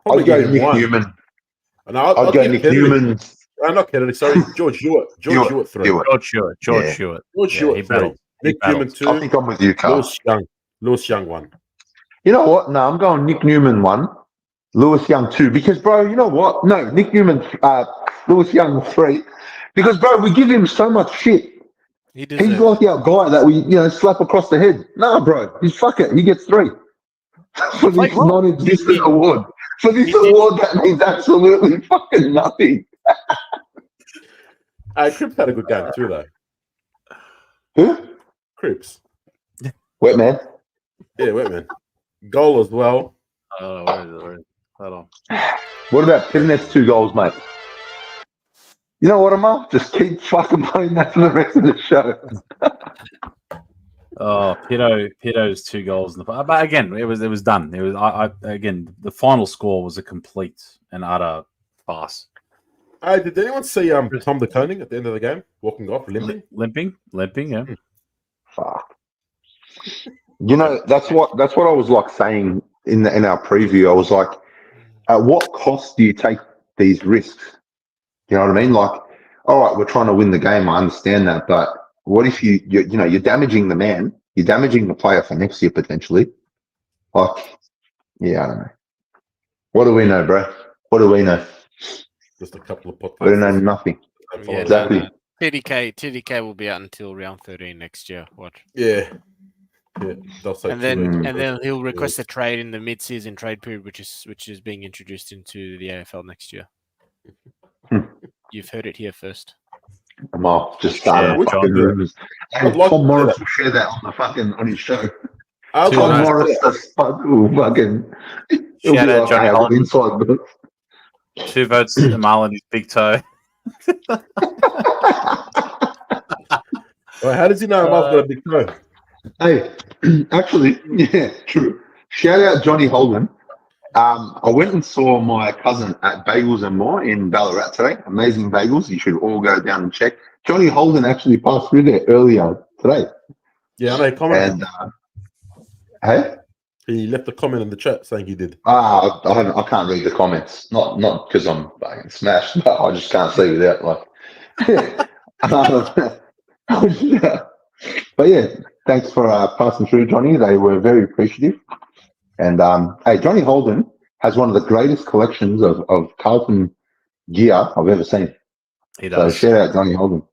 I'd go Nick Newman. I'd go Nick Newman. I'm not kidding. Sorry, George Hewitt. George Hewitt 3. George Hewitt. George Hewitt 3. Nick Newman 2. I think I'm with you, Carl. Lewis Young 1. You know what? No, I'm going Nick Newman 1. Lewis Young 2, because bro, you know what? No, Nick Newman, Lewis Young 3, because bro, we give him so much shit. He's like our guy that we, slap across the head. Nah, bro, he's fuck it. He gets 3 for this non-existent award. For this award that means absolutely fucking nothing. Cripps had a good game too, though. Who? Cripps. Wet man. Yeah, wet man. Goal as well. Oh, where is it? Hold on. What about Pt2's 2 goals, mate? You know what, Amar? Just keep fucking playing that for the rest of the show. Oh, Pito's 2 goals in the. But again, it was done. It was. Again, the final score was a complete and utter farce. Did anyone see Tom de Koning at the end of the game walking off, limping? Limping. Yeah. Fuck. That's what I was like saying in our preview. I was like, at what cost do you take these risks? You know what I mean? Like, all right, we're trying to win the game. I understand that, but what if you're damaging the man? You're damaging the player for next year potentially. Like, yeah, I don't know. What do we know, bro? What do we know? Just a couple of We don't know podcasts. nothing. Yeah, Exactly. no. TDK will be out until round 13 next year. What? Yeah. They'll say And 2 then weeks. and then he'll request a trade in the mid-season trade period, which is being introduced into the AFL next year. You've heard it here first. I'm off. Just started Yeah, fucking John. rumors. I'd Hey, like Tom to Morris say will share that on the show. I'd Too like Tom to Morris say does fucking. He'll Shout be out like, Johnny hey, I got Hollands. inside, but 2 votes to Marlon, his big toe. Well, how does he know Mar's got a big toe? hey, actually, yeah, true. Shout out Johnny Holden. I went and saw my cousin at Bagels and More in Ballarat today. Amazing bagels. You should all go down and check. Johnny Holden actually passed through there earlier today. Yeah, I know. He commented. And hey, He left a comment in the chat saying he did. I can't read the comments. Not because I'm fucking smashed, but I just can't see without like. But yeah, thanks for passing through, Johnny. They were very appreciative. And hey, Johnny Holden has one of the greatest collections of Carlton gear I've ever seen. He So does. shout out Johnny Holden.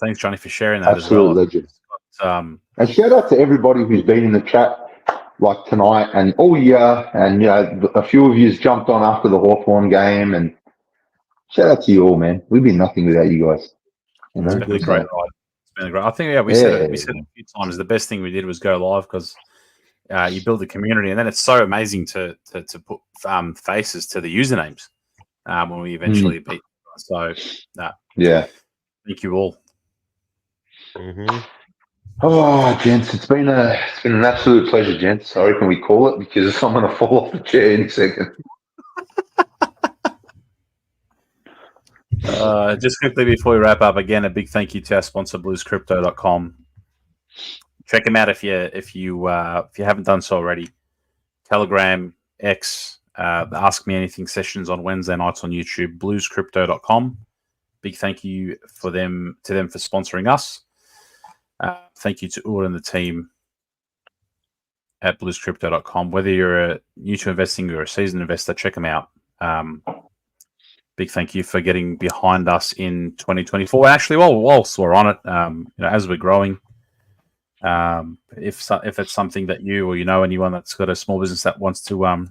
Thanks, Johnny, for sharing that Absolute as well. legend. And shout out to everybody who's been in the chat like tonight and all year. And, a few of you jumped on after the Hawthorn game. And shout out to you all, man. We'd be nothing without you guys. You know? It's been a great ride. It's been a great. I think we said it a few times. The best thing we did was go live because you build the community, and then it's so amazing to put faces to the usernames when we eventually beat. So, yeah. Thank you all. Mm-hmm. Oh, gents, it's been an absolute pleasure, gents. I reckon we call it because I'm going to fall off the chair in a second. Just quickly before we wrap up, again, a big thank you to our sponsor, BluesCrypto.com. Check them out if you haven't done so already. Telegram, X, Ask Me Anything sessions on Wednesday nights on YouTube. BluesCrypto.com. Big thank you to them for sponsoring us. Thank you to Ur and the team at BluesCrypto.com. Whether you're new to investing or a seasoned investor, check them out. Big thank you for getting behind us in 2024. Actually, whilst we're on it, as we're growing, if it's something that you or anyone that's got a small business that wants to,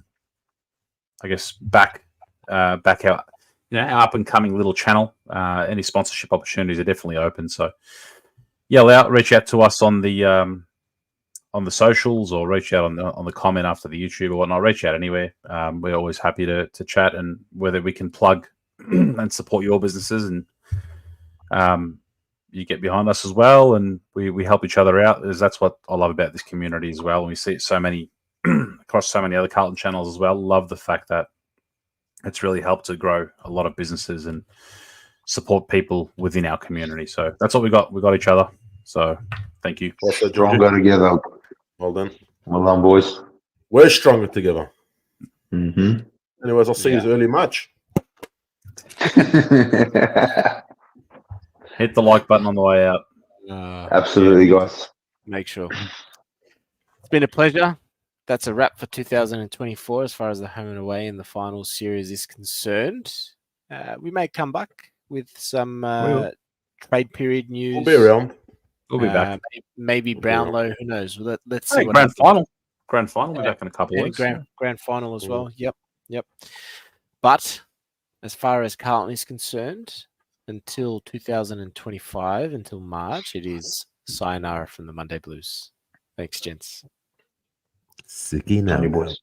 back our up and coming little channel, any sponsorship opportunities are definitely open. So, reach out to us on the socials or reach out on the comment after the YouTube or whatnot. Reach out anywhere. We're always happy to chat and whether we can plug and support your businesses and you get behind us as well, and we help each other out. That's what I love about this community as well. And we see it so many across so many other Carlton channels as well. Love the fact that it's really helped to grow a lot of businesses and support people within our community. So that's what we got. We got each other. So thank you. Stronger together. Well done. Well done, boys. We're stronger together. Mm-hmm. Anyways, I'll see you early March. Hit the like button on the way out. Absolutely, guys. Make sure. It's been a pleasure. That's a wrap for 2024 as far as the home and away in the final series is concerned. We may come back with some trade period news. We'll be around. We'll be back. Maybe Brownlow. Who knows? Let's see. Hey, grand final. Grand final. We'll be back in a couple of weeks. Grand final as well. Yep. But as far as Carlton is concerned, until 2025, until March, it is sayonara from the Monday Blues. Thanks, gents. Sicky now, boys.